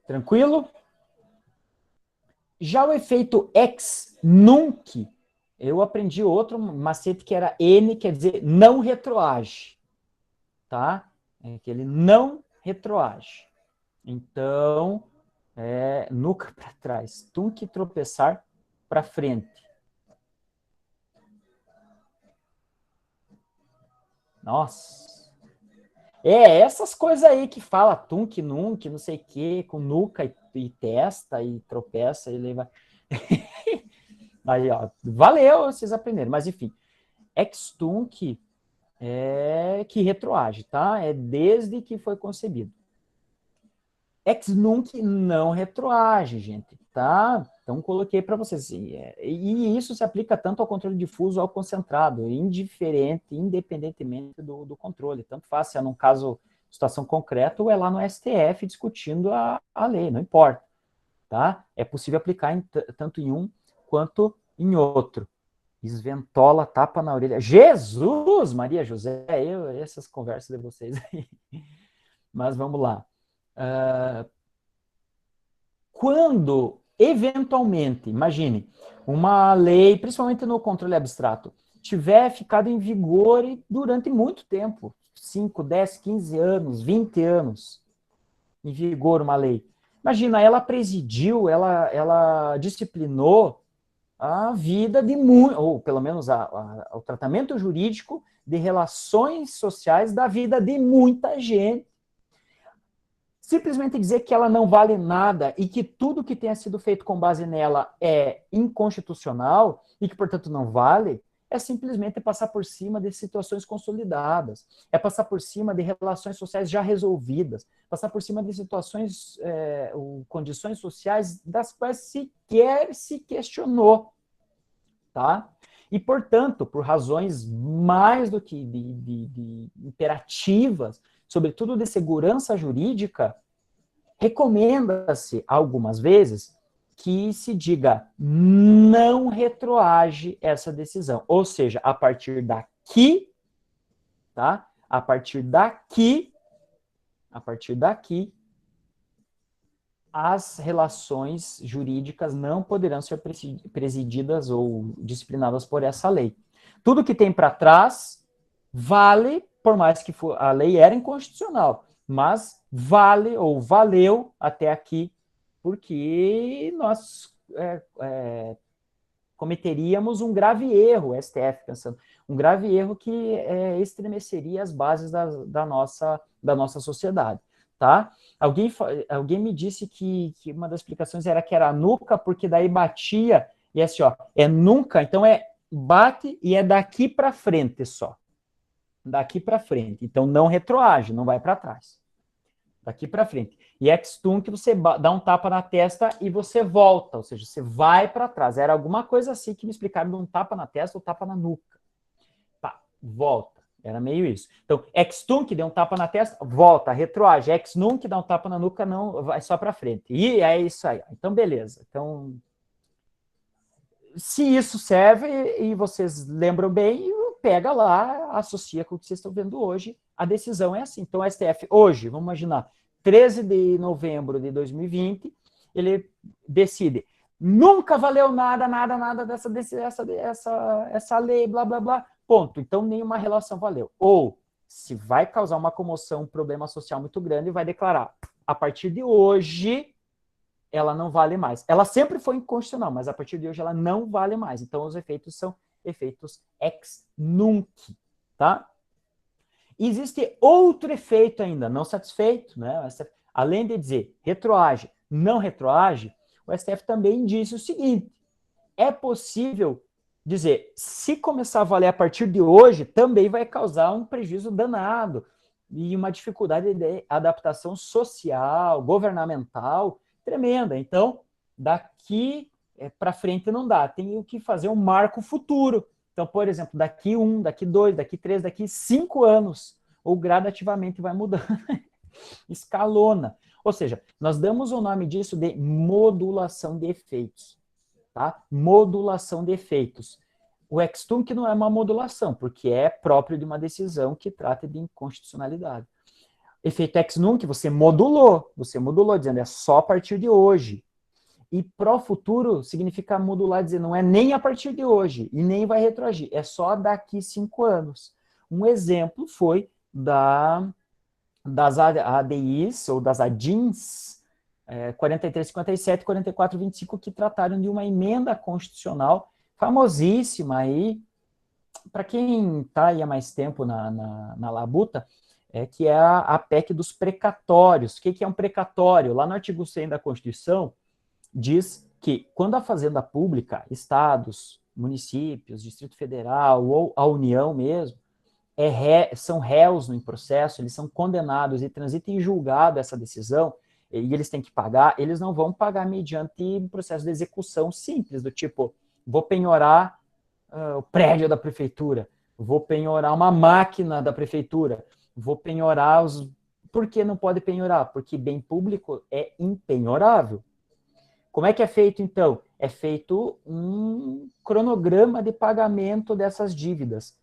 Tranquilo? Já o efeito ex nunc, eu aprendi outro macete que era N, quer dizer não retroage, tá? É que ele não retroage. Então, nuca para trás, tunc tropeçar para frente. Nossa. Essas coisas aí que fala tunc, nunc, não sei o quê, com nuca e testa e tropeça e leva. Aí, ó, valeu, vocês aprenderam. Mas, enfim, ex-tunc é que retroage, tá? É desde que foi concebido. Ex-nunc não retroage, gente, tá? Então, coloquei para vocês. E isso se aplica tanto ao controle difuso ao concentrado, independentemente do controle. Tanto faz se é num caso, situação concreta, ou é lá no STF discutindo a lei, não importa, tá? É possível aplicar tanto em um quanto em outro. Esventola, tapa na orelha. Jesus, Maria José, essas conversas de vocês aí. Mas vamos lá. Quando, eventualmente, imagine, uma lei, principalmente no controle abstrato, tiver ficado em vigor durante muito tempo, 5, 10, 15 anos, 20 anos, em vigor uma lei. Imagina, ela presidiu, ela disciplinou a vida de muito, ou pelo menos o tratamento jurídico de relações sociais da vida de muita gente. Simplesmente dizer que ela não vale nada e que tudo que tenha sido feito com base nela é inconstitucional e que, portanto, não vale, é simplesmente passar por cima de situações consolidadas, é passar por cima de relações sociais já resolvidas, passar por cima de situações, ou condições sociais das quais sequer se questionou, tá? E, portanto, por razões mais do que de imperativas, sobretudo de segurança jurídica, recomenda-se algumas vezes que se diga não retroage essa decisão. Ou seja, a partir daqui, tá? A partir daqui, as relações jurídicas não poderão ser presididas ou disciplinadas por essa lei. Tudo que tem para trás vale, por mais que a lei era inconstitucional, mas vale ou valeu até aqui, porque nós cometeríamos um grave erro, o STF pensando, um grave erro que estremeceria as bases da nossa sociedade, tá? Alguém me disse que uma das explicações era que era nuca, porque daí batia, e assim, ó, é nunca, então bate e é daqui para frente só. Daqui para frente. Então não retroage, não vai para trás. Daqui para frente. E ex-tunc, você dá um tapa na testa e você volta, ou seja, você vai para trás. Era alguma coisa assim que me explicaram de um tapa na testa ou tapa na nuca. Tá, volta. Era meio isso. Então, ex-tunc, deu um tapa na testa, volta, retroage. Ex-nunc, dá um tapa na nuca, não, vai só para frente. E é isso aí. Então, beleza. Então, se isso serve e vocês lembram bem, pega lá, associa com o que vocês estão vendo hoje, a decisão é assim. Então, o STF, hoje, vamos imaginar, 13 de novembro de 2020, ele decide, nunca valeu nada dessa lei, blá, blá, blá, ponto. Então, nenhuma relação valeu. Ou, se vai causar uma comoção, um problema social muito grande, vai declarar, a partir de hoje, ela não vale mais. Ela sempre foi inconstitucional, mas a partir de hoje ela não vale mais. Então, os efeitos são efeitos ex nunc, tá? Existe outro efeito ainda não satisfeito, né? Além de dizer retroage, não retroage, o STF também disse o seguinte: é possível dizer, se começar a valer a partir de hoje, também vai causar um prejuízo danado e uma dificuldade de adaptação social, governamental tremenda. Então, daqui para frente não dá. Tem que fazer um marco futuro. Então, por exemplo, daqui 1, daqui 2, daqui 3, daqui 5 anos, ou gradativamente vai mudando. Escalona. Ou seja, nós damos o nome disso de modulação de efeitos. Tá? Modulação de efeitos. O ex-tunc não é uma modulação, porque é próprio de uma decisão que trata de inconstitucionalidade. Efeito ex-nunc, você modulou, dizendo é só a partir de hoje. E pró-futuro significa modular, dizer não é nem a partir de hoje, e nem vai retroagir, é só daqui 5 anos. Um exemplo foi das ADIs, ou das ADINs, 4357 e 4425, que trataram de uma emenda constitucional famosíssima aí, para quem está aí há mais tempo na labuta, que é a PEC dos precatórios. O que é um precatório? Lá no artigo 100 da Constituição, diz que quando a Fazenda Pública, estados, municípios, Distrito Federal ou a União mesmo, são réus no processo, eles são condenados e transitam em julgado essa decisão, e eles têm que pagar, eles não vão pagar mediante um processo de execução simples, do tipo, vou penhorar o prédio da prefeitura, vou penhorar uma máquina da prefeitura, vou penhorar os... Por que não pode penhorar? Porque bem público é impenhorável. Como é que é feito, então? É feito um cronograma de pagamento dessas dívidas,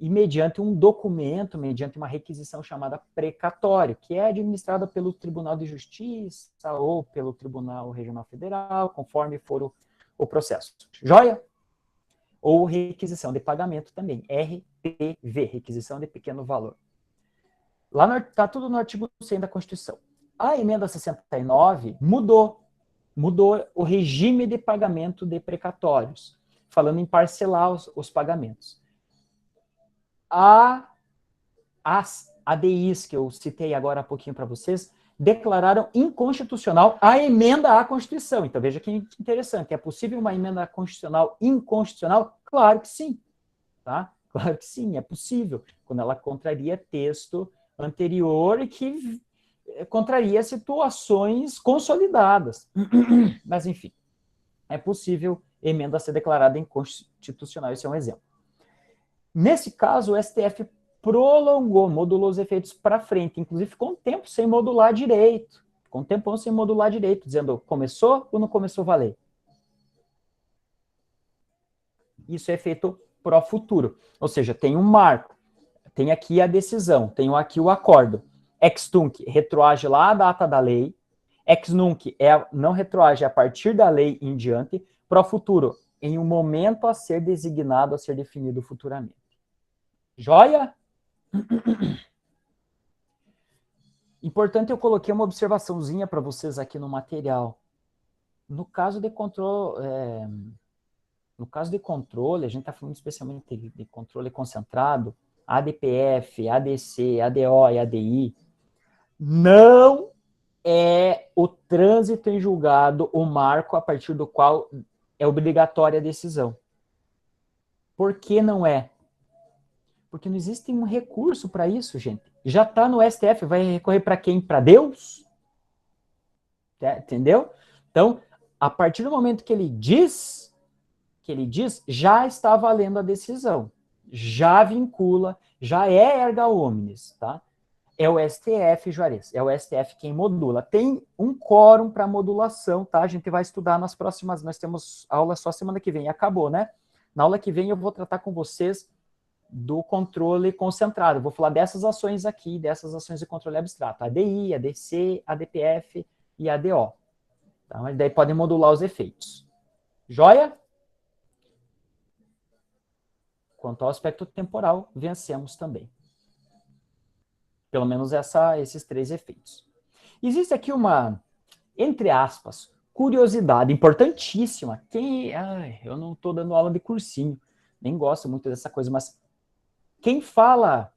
e mediante um documento, mediante uma requisição chamada precatório, que é administrada pelo Tribunal de Justiça ou pelo Tribunal Regional Federal, conforme for o processo. Joia? Ou requisição de pagamento também, RPV, requisição de pequeno valor. Lá está tudo no artigo 100 da Constituição. A emenda 69 mudou o regime de pagamento de precatórios, falando em parcelar os pagamentos. As ADIs, que eu citei agora há pouquinho para vocês, declararam inconstitucional a emenda à Constituição. Então, veja que interessante. É possível uma emenda constitucional inconstitucional? Claro que sim. Tá? Claro que sim, é possível. Quando ela contraria texto anterior e que contraria situações consolidadas. Mas, enfim, é possível emenda ser declarada inconstitucional. Esse é um exemplo. Nesse caso, o STF prolongou, modulou os efeitos para frente. Inclusive, ficou um tempo sem modular direito. Ficou um tempão sem modular direito, dizendo começou ou não começou a valer. Isso é efeito pró-futuro. Ou seja, tem um marco, tem aqui a decisão, tem aqui o acordo. Ex-tunc retroage lá a data da lei. Ex-nunc não retroage a partir da lei em diante. Pró-futuro, em um momento a ser designado, a ser definido futuramente. Joia? Importante, eu coloquei uma observaçãozinha para vocês aqui no material. No caso de controle, a gente está falando especialmente de controle concentrado, ADPF, ADC, ADO e ADI, não é o trânsito em julgado o marco a partir do qual é obrigatória a decisão. Por que não é? Porque não existe um recurso para isso, gente. Já está no STF, vai recorrer para quem? Para Deus? Entendeu? Então, a partir do momento que ele diz, já está valendo a decisão. Já vincula, já é erga omnes, tá? É o STF, Juarez, é o STF quem modula. Tem um quórum para modulação, tá? A gente vai estudar nas próximas, nós temos aula só semana que vem, acabou, né? Na aula que vem eu vou tratar com vocês do controle concentrado. Eu vou falar dessas ações aqui, dessas ações de controle abstrato. ADI, ADC, ADPF e ADO. Tá? Mas daí podem modular os efeitos. Joia? Quanto ao aspecto temporal, vencemos também. Pelo menos esses 3 efeitos. Existe aqui uma, entre aspas, curiosidade importantíssima. Eu não estou dando aula de cursinho, nem gosto muito dessa coisa, mas quem fala,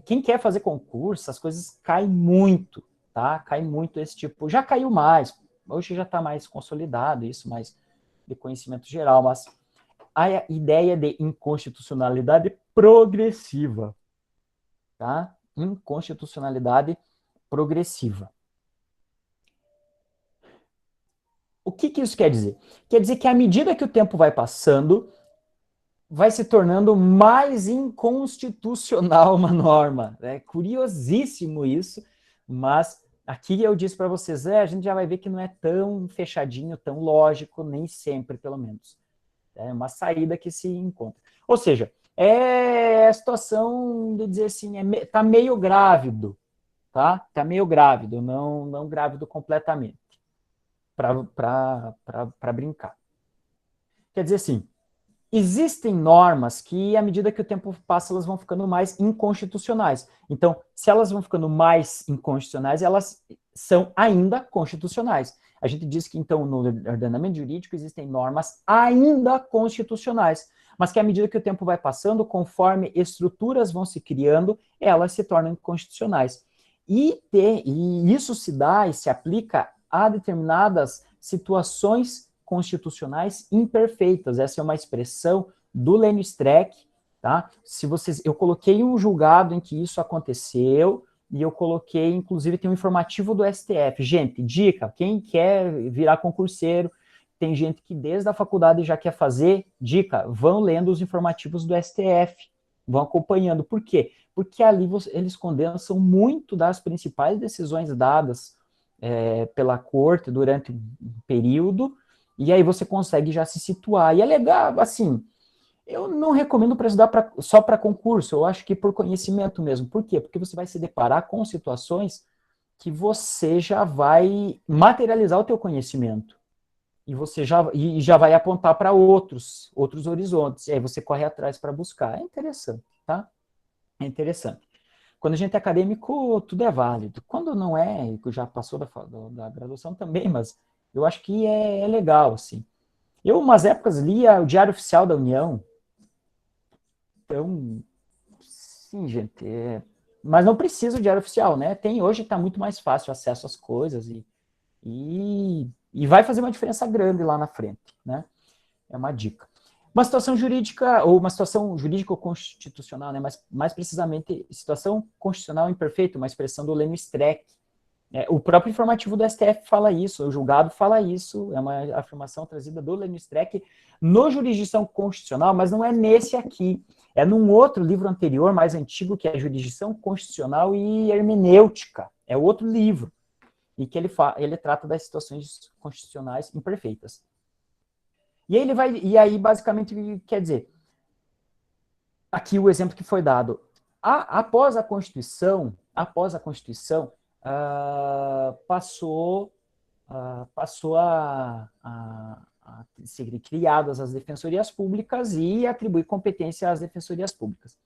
quem quer fazer concurso, as coisas caem muito, tá? Cai muito esse tipo, já caiu mais, hoje já está mais consolidado isso, mais de conhecimento geral, mas a ideia de inconstitucionalidade progressiva, tá? Inconstitucionalidade progressiva. O que isso quer dizer? Quer dizer que à medida que o tempo vai passando, vai se tornando mais inconstitucional uma norma. É curiosíssimo isso, mas aqui eu disse para vocês, a gente já vai ver que não é tão fechadinho, tão lógico, nem sempre, pelo menos. É uma saída que se encontra. Ou seja, é a situação de dizer assim, tá meio grávido, tá? Tá meio grávido, não grávido completamente, para brincar. Quer dizer assim, existem normas que, à medida que o tempo passa, elas vão ficando mais inconstitucionais. Então, se elas vão ficando mais inconstitucionais, elas são ainda constitucionais. A gente diz que, então, no ordenamento jurídico existem normas ainda constitucionais, mas que, à medida que o tempo vai passando, conforme estruturas vão se criando, elas se tornam constitucionais. E isso se dá e se aplica a determinadas situações constitucionais imperfeitas. Essa é uma expressão do Lênio Streck, tá? Se vocês, eu coloquei um julgado em que isso aconteceu e eu coloquei, inclusive, tem um informativo do STF. Gente, dica, quem quer virar concurseiro, tem gente que desde a faculdade já quer fazer, dica, vão lendo os informativos do STF, vão acompanhando. Por quê? Porque ali eles condensam muito das principais decisões dadas pela corte durante um período, e aí você consegue já se situar. E é legal, assim, eu não recomendo para estudar só para concurso, eu acho que por conhecimento mesmo. Por quê? Porque você vai se deparar com situações que você já vai materializar o teu conhecimento. E você já vai apontar para outros horizontes. E aí você corre atrás para buscar. É interessante, tá? É interessante. Quando a gente é acadêmico, tudo é válido. Quando não é, já passou da graduação também, mas eu acho que é legal, assim. Eu, umas épocas, lia o Diário Oficial da União. Então, sim, gente. Mas não precisa o Diário Oficial, né? Hoje está muito mais fácil o acesso às coisas e vai fazer uma diferença grande lá na frente, né? É uma dica. Uma situação jurídica, ou uma situação jurídica ou constitucional, né? Mas mais precisamente, situação constitucional imperfeita, uma expressão do Lênio Streck. O próprio informativo do STF fala isso, o julgado fala isso, é uma afirmação trazida do Lênio Streck no Jurisdição Constitucional, mas não é nesse aqui, é num outro livro anterior, mais antigo, que é Jurisdição Constitucional e Hermenêutica, é outro livro, e que ele trata das situações constitucionais imperfeitas. E aí basicamente quer dizer, aqui o exemplo que foi dado, após a Constituição, passou a ser criadas as defensorias públicas e atribuir competência às defensorias públicas.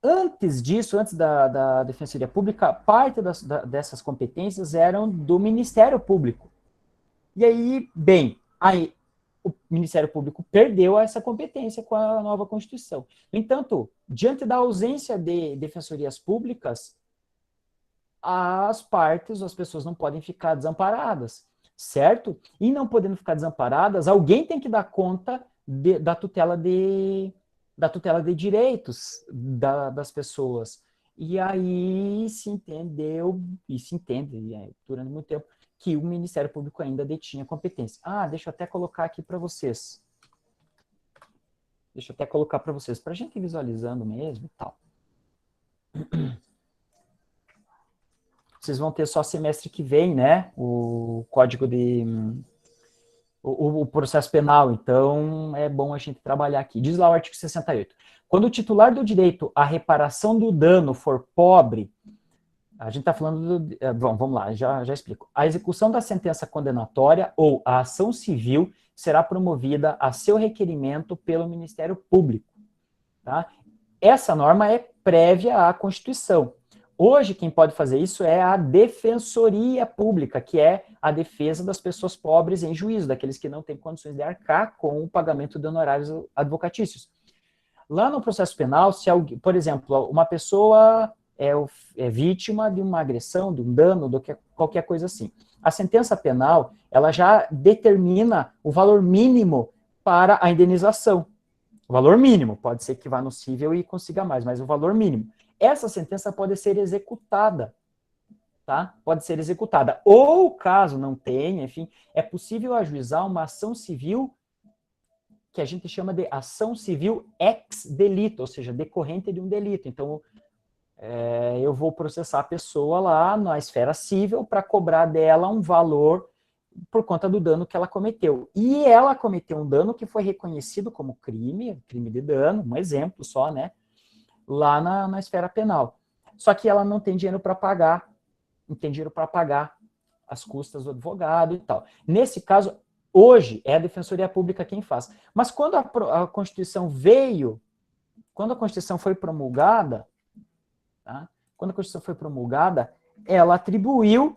Antes disso, antes da Defensoria Pública, parte dessas competências eram do Ministério Público. E aí, aí o Ministério Público perdeu essa competência com a nova Constituição. No entanto, diante da ausência de defensorias públicas, as pessoas não podem ficar desamparadas, certo? E não podendo ficar desamparadas, alguém tem que dar conta da tutela de direitos das pessoas. E aí se entendeu, e se entende durante muito tempo, que o Ministério Público ainda detinha competência. Deixa eu até colocar aqui para vocês. Para a gente ir visualizando mesmo e tal. Vocês vão ter só semestre que vem, né? O código o processo penal, então é bom a gente trabalhar aqui. Diz lá o artigo 68. Quando o titular do direito à reparação do dano for pobre, a gente está falando bom, vamos lá, já explico. A execução da sentença condenatória ou a ação civil será promovida a seu requerimento pelo Ministério Público. Tá? Essa norma é prévia à Constituição. Hoje, quem pode fazer isso é a Defensoria Pública, que é a defesa das pessoas pobres em juízo, daqueles que não têm condições de arcar com o pagamento de honorários advocatícios. Lá no processo penal, se alguém, por exemplo, uma pessoa é vítima de uma agressão, de um dano, qualquer coisa assim. A sentença penal, ela já determina o valor mínimo para a indenização. O valor mínimo, pode ser que vá no cível e consiga mais, mas o valor mínimo. Essa sentença pode ser executada, tá? Pode ser executada. Ou, caso não tenha, enfim, é possível ajuizar uma ação civil que a gente chama de ação civil ex delito, ou seja, decorrente de um delito. Então, eu vou processar a pessoa lá na esfera civil para cobrar dela um valor por conta do dano que ela cometeu. E ela cometeu um dano que foi reconhecido como crime de dano, um exemplo só, né? Lá na esfera penal. Só que ela não tem dinheiro para pagar, não tem dinheiro para pagar as custas do advogado e tal. Nesse caso, hoje, é a Defensoria Pública quem faz. Mas quando a Constituição veio, quando a Constituição foi promulgada, tá? Quando a Constituição foi promulgada, ela atribuiu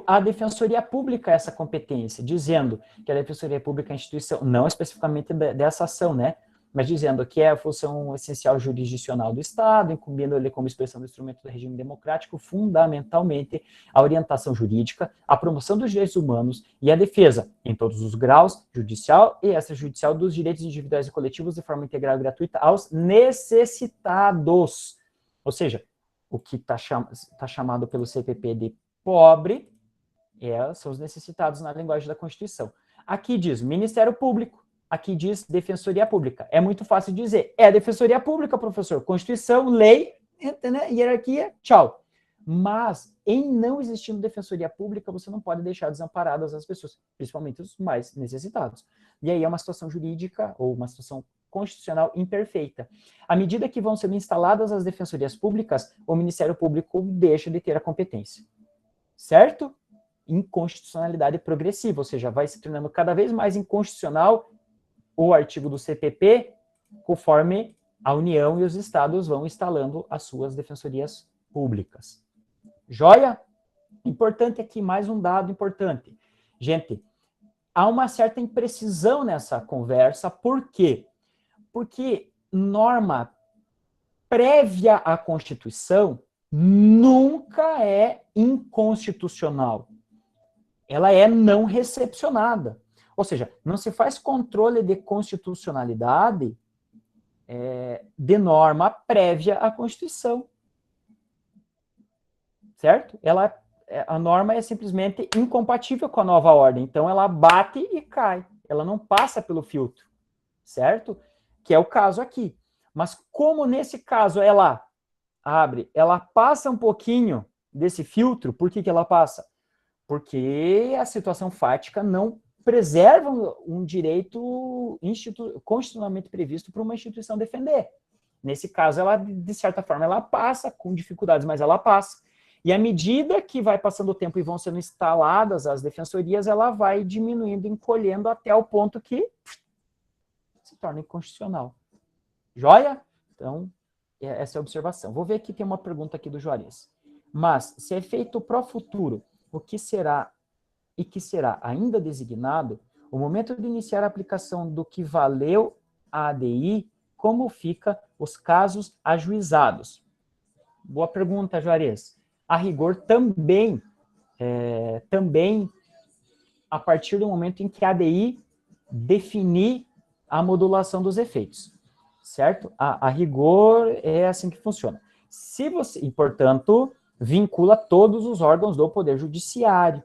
à Defensoria Pública essa competência, dizendo que a Defensoria Pública é a instituição, não especificamente dessa ação, né? Mas dizendo que é a função essencial jurisdicional do Estado, incumbindo ele como expressão do instrumento do regime democrático, fundamentalmente a orientação jurídica, a promoção dos direitos humanos e a defesa, em todos os graus, judicial e extrajudicial, dos direitos individuais e coletivos de forma integral e gratuita aos necessitados. Ou seja, o que está chamado pelo CPP de pobre são os necessitados na linguagem da Constituição. Aqui diz Ministério Público, aqui diz Defensoria Pública. É muito fácil dizer, é Defensoria Pública, professor. Constituição, lei, né, hierarquia, tchau. Mas, em não existindo Defensoria Pública, você não pode deixar desamparadas as pessoas, principalmente os mais necessitados. E aí é uma situação jurídica, ou uma situação constitucional imperfeita. À medida que vão sendo instaladas as defensorias públicas, o Ministério Público deixa de ter a competência. Certo? Inconstitucionalidade progressiva, ou seja, vai se tornando cada vez mais inconstitucional o artigo do CPP, conforme a União e os estados vão instalando as suas defensorias públicas. Joia? Importante aqui, mais um dado importante. Gente, há uma certa imprecisão nessa conversa, por quê? Porque norma prévia à Constituição nunca é inconstitucional. Ela é não recepcionada. Ou seja, não se faz controle de constitucionalidade de norma prévia à Constituição. Certo? A norma é simplesmente incompatível com a nova ordem. Então, ela bate e cai. Ela não passa pelo filtro. Certo? Que é o caso aqui. Mas como nesse caso ela passa um pouquinho desse filtro, por que ela passa? Porque a situação fática não preserva um direito constitucionalmente previsto para uma instituição defender. Nesse caso, ela, de certa forma, ela passa, com dificuldades, mas ela passa. E à medida que vai passando o tempo e vão sendo instaladas as defensorias, ela vai diminuindo, encolhendo até o ponto que se torna inconstitucional. Joia? Então, essa é a observação. Vou ver aqui, tem uma pergunta aqui do Juarez. Mas, se é feito pro futuro, o que será e que será ainda designado, o momento de iniciar a aplicação do que valeu a ADI, como fica os casos ajuizados? Boa pergunta, Juarez. A rigor também, a partir do momento em que a ADI definir a modulação dos efeitos, certo? A rigor é assim que funciona. E, portanto, vincula todos os órgãos do Poder Judiciário,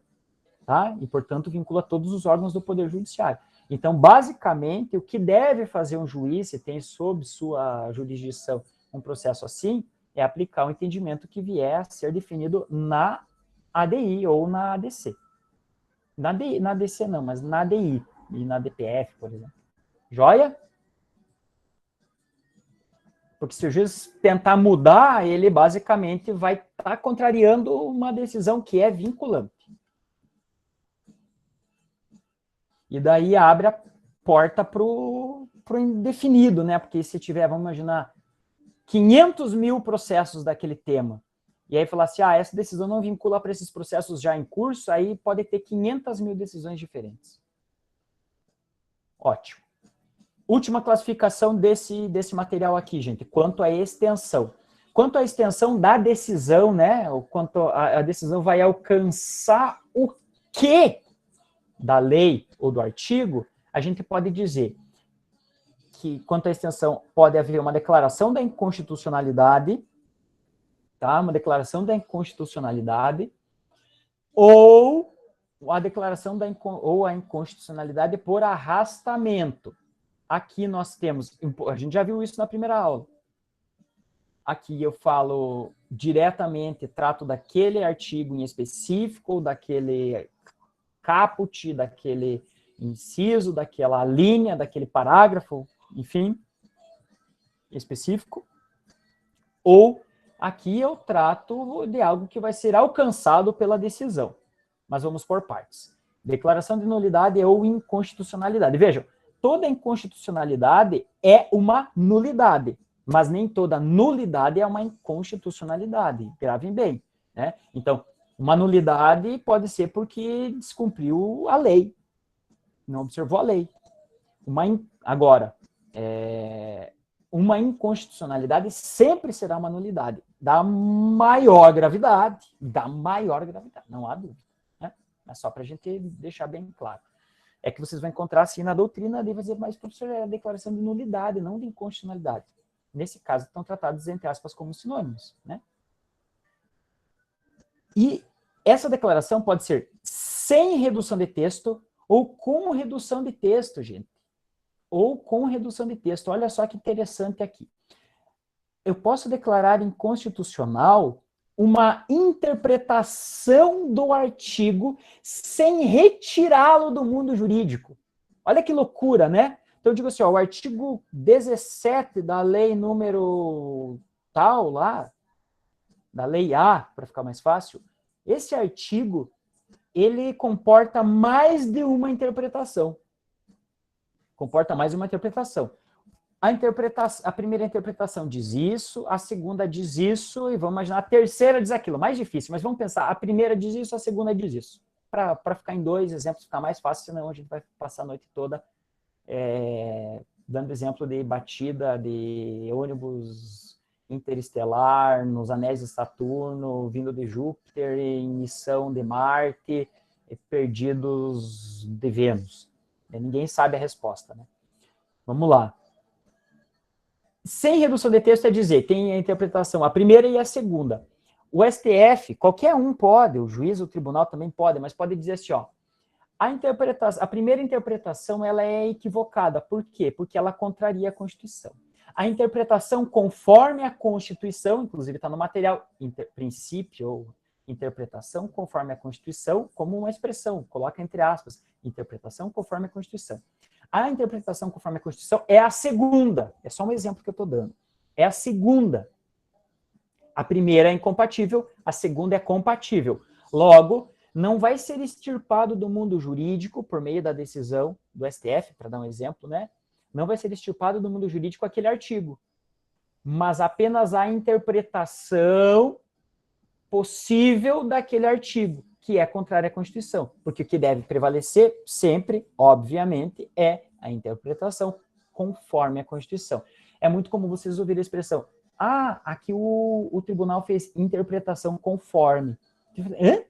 tá? E, portanto, vincula todos os órgãos do Poder Judiciário. Então, basicamente, o que deve fazer um juiz, se tem sob sua jurisdição um processo assim, é aplicar o entendimento que vier a ser definido na ADI ou na ADC. Na ADC não, mas na ADI e na DPF, por exemplo. Joia? Porque se o juiz tentar mudar, ele basicamente vai estar contrariando uma decisão que é vinculante. E daí abre a porta para o indefinido, né? Porque se tiver, vamos imaginar, 500 mil processos daquele tema, e aí falar assim, essa decisão não vincula para esses processos já em curso, aí pode ter 500 mil decisões diferentes. Ótimo. Última classificação desse material aqui, gente, quanto à extensão. Quanto à extensão da decisão, né, ou quanto a decisão vai alcançar o quê da lei ou do artigo, a gente pode dizer que, quanto à extensão, pode haver uma declaração da inconstitucionalidade, tá? Uma declaração da inconstitucionalidade, ou a declaração ou a inconstitucionalidade por arrastamento, aqui nós temos, a gente já viu isso na primeira aula. Aqui eu falo diretamente, trato daquele artigo em específico, ou daquele caput, daquele inciso, daquela linha, daquele parágrafo, enfim, específico. Ou aqui eu trato de algo que vai ser alcançado pela decisão. Mas vamos por partes. Declaração de nulidade ou inconstitucionalidade. Vejam, toda inconstitucionalidade é uma nulidade, mas nem toda nulidade é uma inconstitucionalidade. Gravem bem, né? Então, uma nulidade pode ser porque descumpriu a lei, não observou a lei. Agora, uma inconstitucionalidade sempre será uma nulidade, da maior gravidade, não há dúvida. Né? Mas só para a gente deixar bem claro. É que vocês vão encontrar assim na doutrina, vai dizer, mas professor, é a declaração de nulidade, não de inconstitucionalidade. Nesse caso, estão tratados, entre aspas, como sinônimos. Né? E essa declaração pode ser sem redução de texto ou com redução de texto, gente. Ou com redução de texto. Olha só que interessante aqui. Eu posso declarar inconstitucional uma interpretação do artigo sem retirá-lo do mundo jurídico. Olha que loucura, né? Então, eu digo assim, ó, o artigo 17 da lei número tal lá, da lei A, para ficar mais fácil, esse artigo, ele comporta mais de uma interpretação. Comporta mais de uma interpretação. A primeira interpretação diz isso, a segunda diz isso, e vamos imaginar, a terceira diz aquilo. Mais difícil, mas vamos pensar, a primeira diz isso, a segunda diz isso. Para ficar em dois exemplos, ficar mais fácil, senão a gente vai passar a noite toda dando exemplo de batida de ônibus interestelar, nos anéis de Saturno, vindo de Júpiter, em missão de Marte, perdidos de Vênus. Ninguém sabe a resposta, né? Vamos lá. Sem redução de texto é dizer, tem a interpretação, a primeira e a segunda. O STF, qualquer um pode, o juiz, o tribunal também pode, mas pode dizer assim, ó, a primeira interpretação ela é equivocada. Por quê? Porque ela contraria a Constituição. A interpretação conforme a Constituição, inclusive está no material, princípio ou interpretação conforme a Constituição, como uma expressão, coloca entre aspas, interpretação conforme a Constituição. A interpretação conforme a Constituição é a segunda, é só um exemplo que eu estou dando, é a segunda. A primeira é incompatível, a segunda é compatível. Logo, não vai ser extirpado do mundo jurídico por meio da decisão do STF, para dar um exemplo, né? Não vai ser extirpado do mundo jurídico aquele artigo, mas apenas a interpretação possível daquele artigo, que é contrária à Constituição. Porque o que deve prevalecer sempre, obviamente, é a interpretação conforme a Constituição. É muito comum vocês ouvirem a expressão, aqui o tribunal fez interpretação conforme. Hã?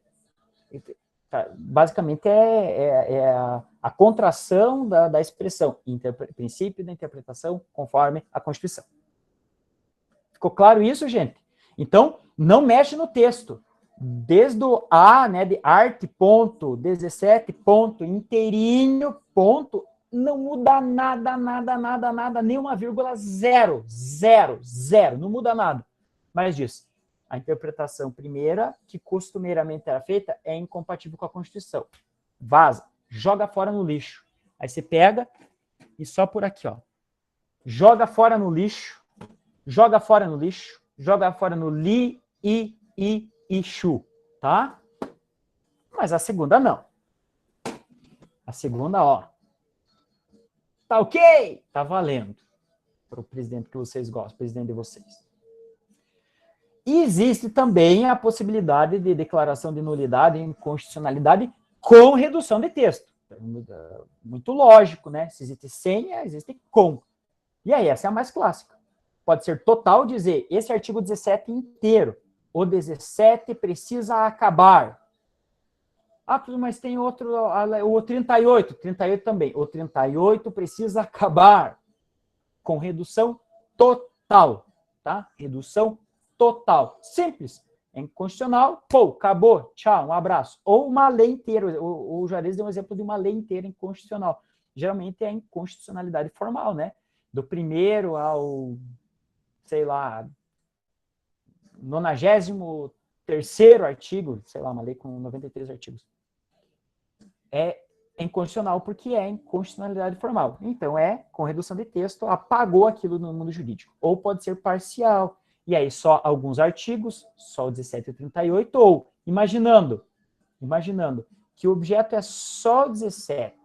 Basicamente é a contração da expressão, princípio da interpretação conforme a Constituição. Ficou claro isso, gente? Então, não mexe no texto. Desde o A, né, de arte, ponto, 17, ponto, inteirinho, ponto, não muda nada, nem uma vírgula, zero, não muda nada. Mas diz, a interpretação primeira, que costumeiramente era feita, é incompatível com a Constituição. Vaza, joga fora no lixo. Aí você pega e só por aqui, ó. Joga fora no lixo, joga fora no lixo, joga fora no Ixu, tá? Mas a segunda não. A segunda, ó. Tá ok? Tá valendo. Para o presidente que vocês gostam, presidente de vocês. E existe também a possibilidade de declaração de nulidade e inconstitucionalidade com redução de texto. Muito lógico, né? Se existe sem, existe com. E aí, essa é a mais clássica. Pode ser total dizer, esse artigo 17 inteiro. O 17 precisa acabar. Mas tem outro, o 38 também. O 38 precisa acabar. Com redução total, tá? Redução total. Simples. É inconstitucional, acabou, tchau, um abraço. Ou uma lei inteira. O Juarez deu um exemplo de uma lei inteira inconstitucional. geralmente é a inconstitucionalidade formal, né? Do primeiro ao, sei lá, 93º artigo, sei lá, uma lei com 93 artigos. É inconstitucional porque é inconstitucionalidade formal. Então, com redução de texto, apagou aquilo no mundo jurídico. Ou pode ser parcial. E aí, só alguns artigos, só o 17 e o 38, ou, imaginando que o objeto é só o 17,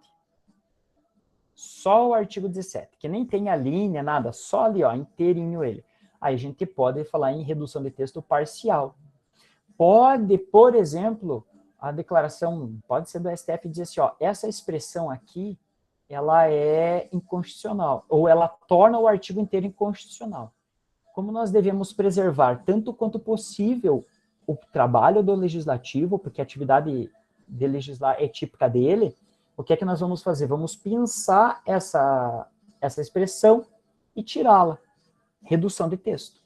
só o artigo 17, que nem tem a linha, nada, só ali, ó, inteirinho ele. Aí a gente pode falar em redução de texto parcial. Pode, por exemplo, a declaração, pode ser do STF dizer assim, ó, essa expressão aqui, ela é inconstitucional, ou ela torna o artigo inteiro inconstitucional. Como nós devemos preservar, tanto quanto possível, o trabalho do legislativo, porque a atividade de legislar é típica dele, o que é que nós vamos fazer? Vamos pensar essa expressão e tirá-la. Redução de texto.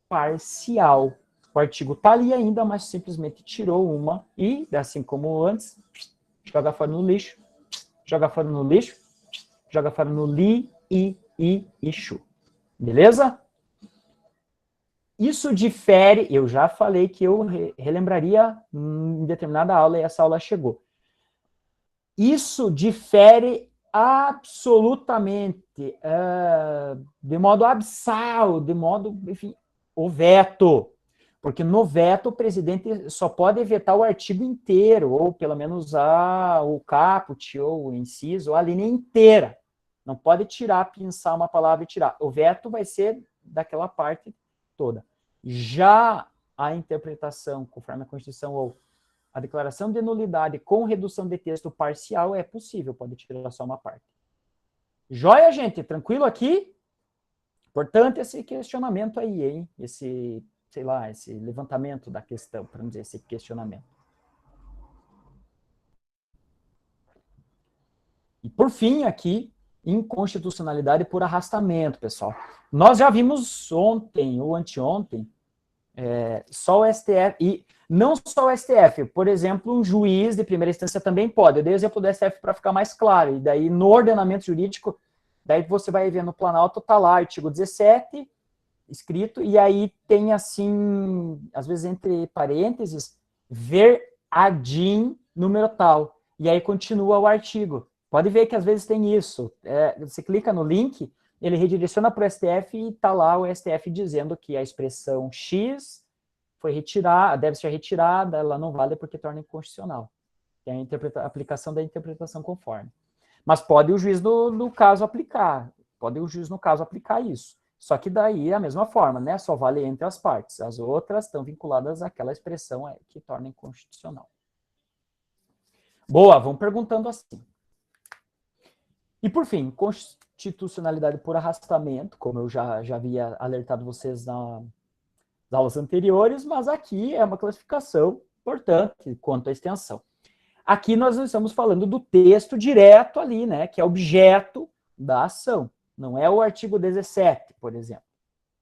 Parcial. O artigo está ali ainda, mas simplesmente tirou uma e, assim como antes, joga fora no lixo, joga fora no lixo, joga fora no lixo. Beleza? Isso difere, eu já falei que eu relembraria em determinada aula e essa aula chegou. Isso difere absolutamente, de modo absal, de modo, enfim, o veto. Porque no veto o presidente só pode vetar o artigo inteiro, ou pelo menos o caput, ou o inciso, ou a linha inteira. Não pode tirar, pensar uma palavra e tirar. O veto vai ser daquela parte toda. Já a interpretação, conforme a Constituição, ou a declaração de nulidade com redução de texto parcial é possível, pode tirar só uma parte. Joia, gente? Tranquilo aqui? Importante esse questionamento aí, hein? Esse, sei lá, esse levantamento da questão, para não dizer esse questionamento. E por fim, aqui, inconstitucionalidade por arrastamento, pessoal. Nós já vimos ontem ou anteontem, só o STF, e não só o STF, por exemplo, um juiz de primeira instância também pode. Eu dei o exemplo do STF para ficar mais claro, e daí no ordenamento jurídico, daí você vai ver no Planalto, está lá, artigo 17, escrito, e aí tem assim, às vezes entre parênteses, ver adim número tal, e aí continua o artigo. Pode ver que às vezes tem isso. Você clica no link, ele redireciona para o STF e está lá o STF dizendo que a expressão X foi retirada, deve ser retirada, ela não vale porque torna inconstitucional. É a aplicação da interpretação conforme. Mas pode o juiz do caso aplicar, pode o juiz no caso aplicar isso. Só que daí é a mesma forma, né? Só vale entre as partes. As outras estão vinculadas àquela expressão que torna inconstitucional. Boa, vão perguntando assim. E por fim, constitucionalidade por arrastamento, como eu já havia alertado vocês nas aulas anteriores, mas aqui é uma classificação importante quanto à extensão. Aqui nós não estamos falando do texto direto ali, né, que é objeto da ação. Não é o artigo 17, por exemplo,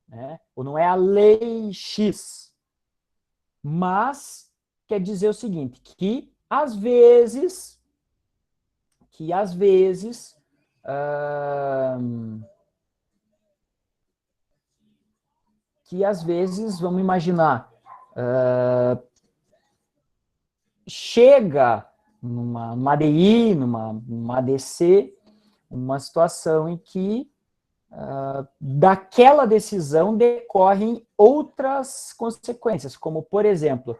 né, ou não é a lei X. Mas quer dizer o seguinte, que às vezes vamos imaginar, chega numa ADI, numa ADC, uma situação em que daquela decisão decorrem outras consequências, como, por exemplo,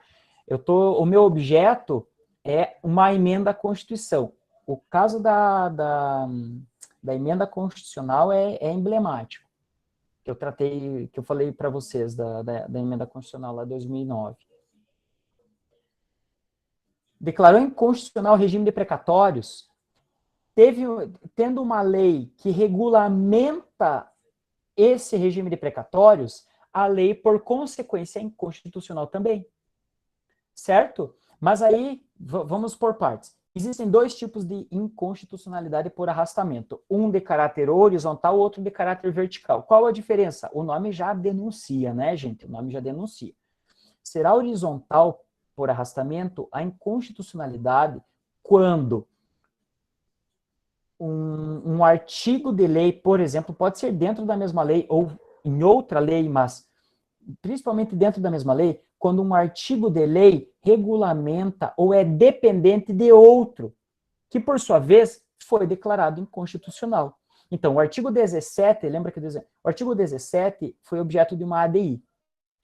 o meu objeto é uma emenda à Constituição. O caso da emenda constitucional é emblemático, que eu falei para vocês da emenda constitucional lá de 2009. Declarou inconstitucional o regime de precatórios, tendo uma lei que regulamenta esse regime de precatórios, a lei, por consequência, é inconstitucional também. Certo? Mas aí, vamos por partes. Existem dois tipos de inconstitucionalidade por arrastamento. Um de caráter horizontal, outro de caráter vertical. Qual a diferença? O nome já denuncia, né, gente? O nome já denuncia. Será horizontal por arrastamento a inconstitucionalidade quando um artigo de lei, por exemplo, pode ser dentro da mesma lei ou em outra lei, mas principalmente dentro da mesma lei, quando um artigo de lei regulamenta ou é dependente de outro, que por sua vez foi declarado inconstitucional. Então, o artigo 17, lembra que o artigo 17 foi objeto de uma ADI.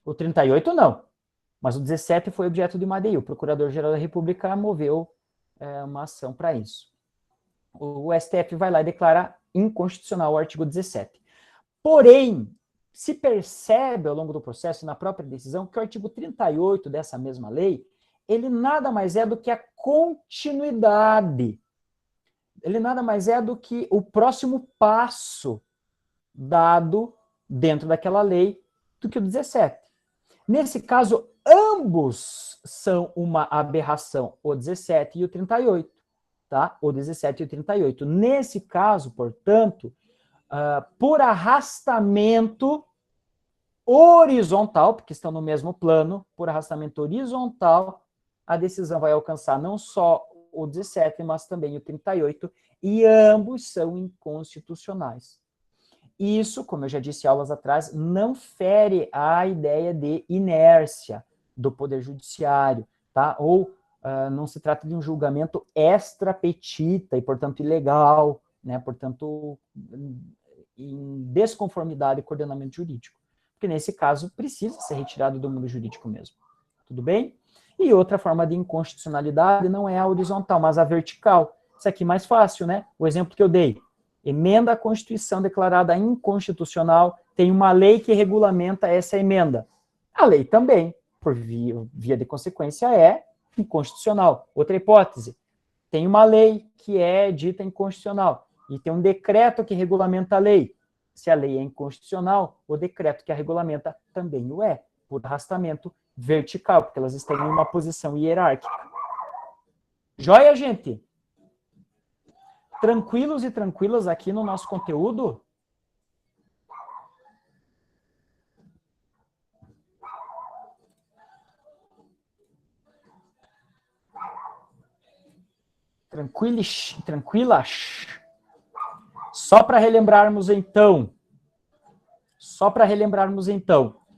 O 38 não, mas o 17 foi objeto de uma ADI. O Procurador-Geral da República moveu uma ação para isso. O STF vai lá e declara inconstitucional o artigo 17. Porém, se percebe ao longo do processo, na própria decisão, que o artigo 38 dessa mesma lei, ele nada mais é do que a continuidade. Ele nada mais é do que o próximo passo dado dentro daquela lei do que o 17. Nesse caso, ambos são uma aberração, o 17 e o 38, tá? O 17 e o 38. Nesse caso, portanto, por arrastamento horizontal, porque estão no mesmo plano, por arrastamento horizontal, a decisão vai alcançar não só o 17, mas também o 38, e ambos são inconstitucionais. Isso, como eu já disse aulas atrás, não fere a ideia de inércia do Poder Judiciário, tá? Ou não se trata de um julgamento extra petita e, portanto, ilegal, né? Portanto, em desconformidade com o ordenamento jurídico. Porque, nesse caso, precisa ser retirado do mundo jurídico mesmo. Tudo bem? E outra forma de inconstitucionalidade não é a horizontal, mas a vertical. Isso aqui é mais fácil, né? O exemplo que eu dei. Emenda à Constituição declarada inconstitucional, tem uma lei que regulamenta essa emenda. A lei também, por via de consequência, é inconstitucional. Outra hipótese, tem uma lei que é dita inconstitucional e tem um decreto que regulamenta a lei. Se a lei é inconstitucional, o decreto que a regulamenta também o é, por arrastamento vertical, porque elas estão em uma posição hierárquica. Joia, gente? Tranquilos e tranquilas aqui no nosso conteúdo? Tranquilas? Só para relembrarmos então,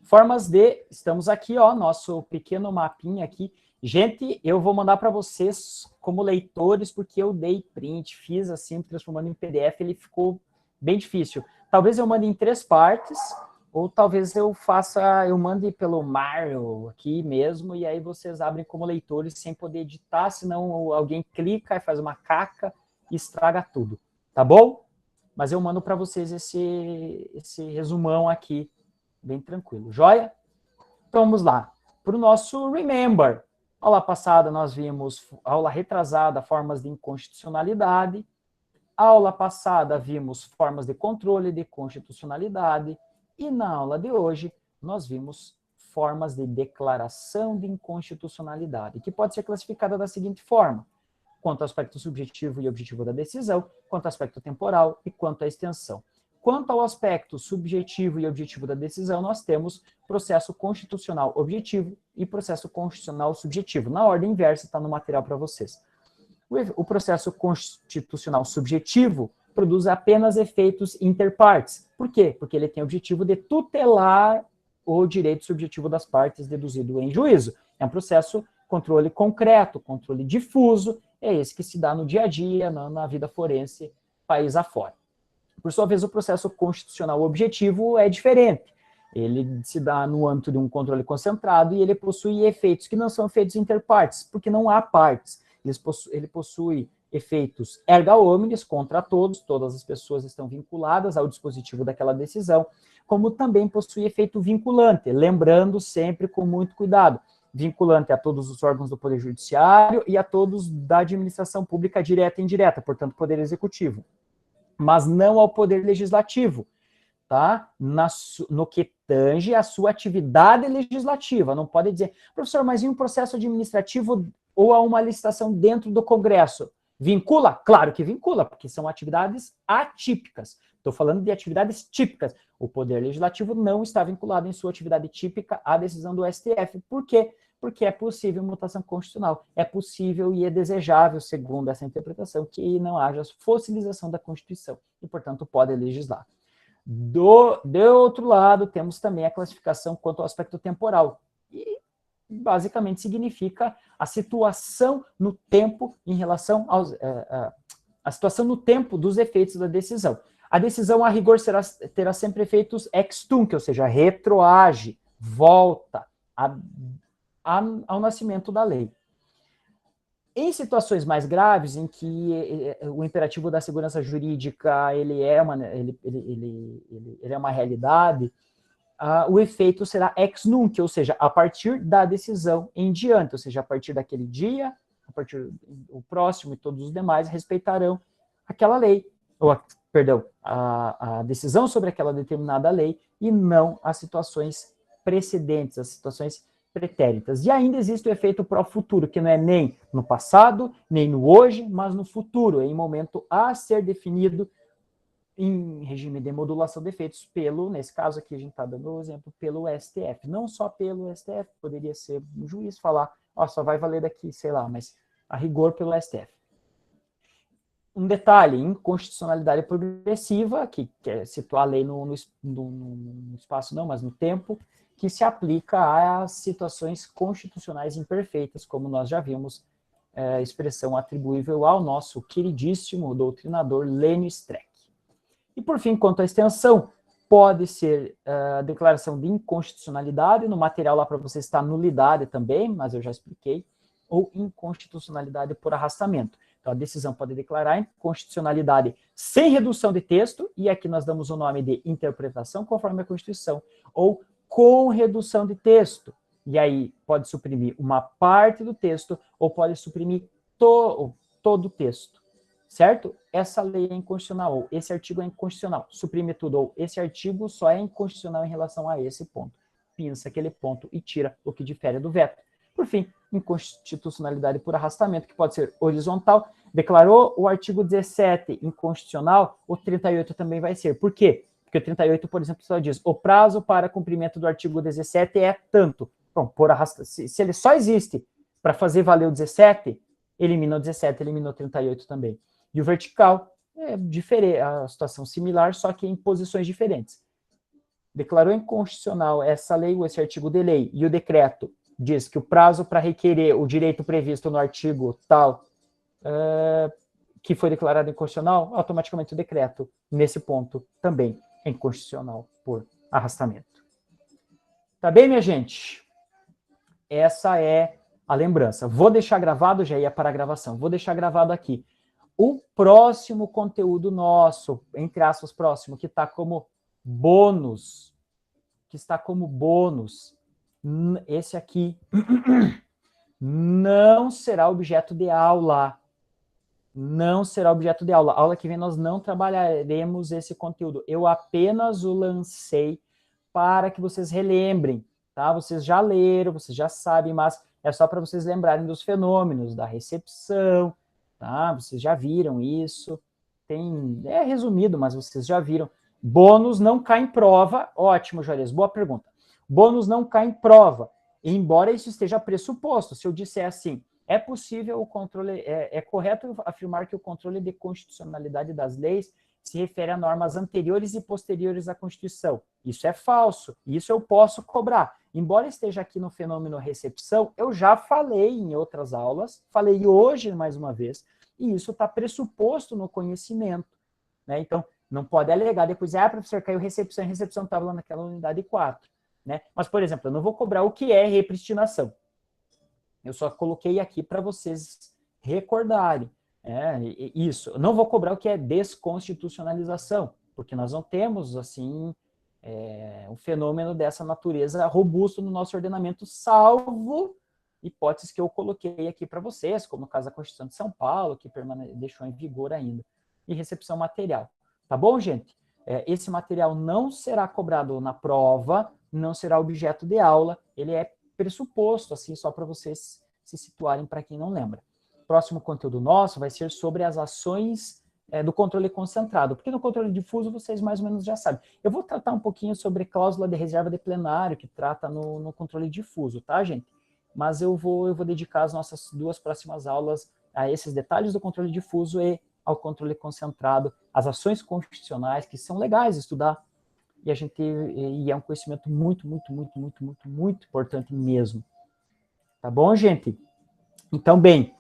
formas de, estamos aqui, ó, nosso pequeno mapinha aqui. Gente, eu vou mandar para vocês como leitores, porque eu dei print, fiz assim, transformando em PDF, ele ficou bem difícil. Talvez eu mande em 3 partes, ou talvez eu mande pelo Mario aqui mesmo, e aí vocês abrem como leitores sem poder editar, senão alguém clica e faz uma caca e estraga tudo, tá bom? Mas eu mando para vocês esse resumão aqui, bem tranquilo. Joia? Então vamos lá. Para o nosso Remember. Aula passada nós vimos, aula retrasada, formas de inconstitucionalidade. Aula passada vimos formas de controle de constitucionalidade. E na aula de hoje nós vimos formas de declaração de inconstitucionalidade, que pode ser classificada da seguinte forma: quanto ao aspecto subjetivo e objetivo da decisão, quanto ao aspecto temporal e quanto à extensão. Quanto ao aspecto subjetivo e objetivo da decisão, nós temos processo constitucional objetivo e processo constitucional subjetivo. Na ordem inversa, está no material para vocês. O processo constitucional subjetivo produz apenas efeitos interpartes. Por quê? Porque ele tem o objetivo de tutelar o direito subjetivo das partes deduzido em juízo. É um processo controle concreto, controle difuso, é esse que se dá no dia a dia, na vida forense, país afora. Por sua vez, o processo constitucional objetivo é diferente. Ele se dá no âmbito de um controle concentrado e ele possui efeitos que não são efeitos interpartes, porque não há partes. Ele possui efeitos erga omnes, contra todos, todas as pessoas estão vinculadas ao dispositivo daquela decisão, como também possui efeito vinculante, lembrando sempre com muito cuidado, vinculante a todos os órgãos do Poder Judiciário e a todos da administração pública direta e indireta, portanto, Poder Executivo, mas não ao Poder Legislativo, tá? No que tange a sua atividade legislativa. Não pode dizer, professor, mas em um processo administrativo ou a uma licitação dentro do Congresso, vincula? Claro que vincula, porque são atividades atípicas. Estou falando de atividades típicas. O Poder Legislativo não está vinculado em sua atividade típica à decisão do STF. Por quê? porque é possível mutação constitucional, é possível e é desejável, segundo essa interpretação, que não haja fossilização da Constituição, e, portanto, pode legislar. De outro lado, temos também a classificação quanto ao aspecto temporal, e basicamente significa a situação no tempo em relação a situação no tempo dos efeitos da decisão. A decisão, a rigor, terá sempre efeitos ex tunc, ou seja, retroage, volta ao nascimento da lei. Em situações mais graves, em que o imperativo da segurança jurídica ele é uma realidade, o efeito será ex nunc, ou seja, a partir da decisão em diante, ou seja, a partir daquele dia, a partir do próximo e todos os demais respeitarão aquela lei, a decisão sobre aquela determinada lei e não as situações precedentes, as situações pretéritas. E ainda existe o efeito pró-futuro, que não é nem no passado, nem no hoje, mas no futuro, em momento a ser definido em regime de modulação de efeitos nesse caso aqui a gente está dando o exemplo, pelo STF. Não só pelo STF, poderia ser um juiz falar, só vai valer daqui, sei lá, mas a rigor pelo STF. Um detalhe, inconstitucionalidade progressiva, que quer situar a lei no espaço não, mas no tempo, que se aplica às situações constitucionais imperfeitas, como nós já vimos, expressão atribuível ao nosso queridíssimo doutrinador Lênio Streck. E, por fim, quanto à extensão, pode ser a declaração de inconstitucionalidade, no material lá para você está nulidade também, mas eu já expliquei, ou inconstitucionalidade por arrastamento. Então, a decisão pode declarar inconstitucionalidade sem redução de texto, e aqui nós damos o nome de interpretação conforme a Constituição, ou com redução de texto, e aí pode suprimir uma parte do texto, ou pode suprimir todo o texto. Certo? Essa lei é inconstitucional, ou esse artigo é inconstitucional. Suprime tudo, ou esse artigo só é inconstitucional em relação a esse ponto. Pinça aquele ponto e tira o que difere do veto. Por fim, inconstitucionalidade por arrastamento, que pode ser horizontal. Declarou o artigo 17 inconstitucional, o 38 também vai ser. Por quê? Porque o 38, por exemplo, só diz, o prazo para cumprimento do artigo 17 é tanto. Bom, por arrastamento, se ele só existe para fazer valer o 17, elimina o 17, elimina o 38 também. E o vertical é diferente, a situação similar, só que em posições diferentes. Declarou inconstitucional essa lei, ou esse artigo de lei, e o decreto diz que o prazo para requerer o direito previsto no artigo tal, que foi declarado inconstitucional, automaticamente o decreto, nesse ponto, também é inconstitucional por arrastamento. Tá bem, minha gente? Essa é a lembrança. Vou deixar gravado, já ia para a gravação, vou deixar gravado aqui. O próximo conteúdo nosso, entre aspas, próximo, que está como bônus, esse aqui não será objeto de aula. Não será objeto de aula. A aula que vem nós não trabalharemos esse conteúdo. Eu apenas o lancei para que vocês relembrem, tá? Vocês já leram, vocês já sabem, mas é só para vocês lembrarem dos fenômenos, da recepção, tá? Vocês já viram isso, é resumido, mas vocês já viram. Bônus não cai em prova, ótimo, Juarez, boa pergunta. Bônus não cai em prova, embora isso esteja pressuposto. Se eu disser assim, é possível o controle, é correto afirmar que o controle de constitucionalidade das leis se refere a normas anteriores e posteriores à Constituição. Isso é falso, isso eu posso cobrar. Embora esteja aqui no fenômeno recepção, eu já falei em outras aulas, falei hoje mais uma vez, e isso está pressuposto no conhecimento. Né? Então, não pode alegar depois, professor, caiu recepção, e recepção estava lá naquela unidade 4. Né? Mas, por exemplo, eu não vou cobrar o que é repristinação. Eu só coloquei aqui para vocês recordarem. Isso. Eu não vou cobrar o que é desconstitucionalização, porque nós não temos, assim, um fenômeno dessa natureza robusto no nosso ordenamento, salvo hipóteses que eu coloquei aqui para vocês, como no caso da Constituição de São Paulo, que deixou em vigor ainda, e recepção material. Tá bom, gente? Esse material não será cobrado na prova, não será objeto de aula, ele é pressuposto, assim, só para vocês se situarem, para quem não lembra. O próximo conteúdo nosso vai ser sobre as ações do controle concentrado, porque no controle difuso vocês mais ou menos já sabem. Eu vou tratar um pouquinho sobre cláusula de reserva de plenário, que trata no controle difuso, tá, gente? mas eu vou dedicar as nossas 2 próximas aulas a esses detalhes do controle difuso e ao controle concentrado, as ações constitucionais, que são legais estudar, e é um conhecimento muito importante mesmo. Tá bom, gente? Então, bem,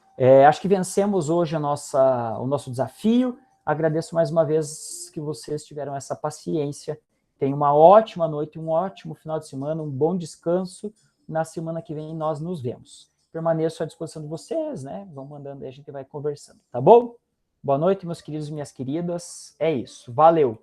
acho que vencemos hoje o nosso desafio. Agradeço mais uma vez que vocês tiveram essa paciência. Tenham uma ótima noite, um ótimo final de semana, um bom descanso. Na semana que vem nós nos vemos. Permaneço à disposição de vocês, né? Vão mandando aí, a gente vai conversando, tá bom? Boa noite, meus queridos e minhas queridas. É isso. Valeu!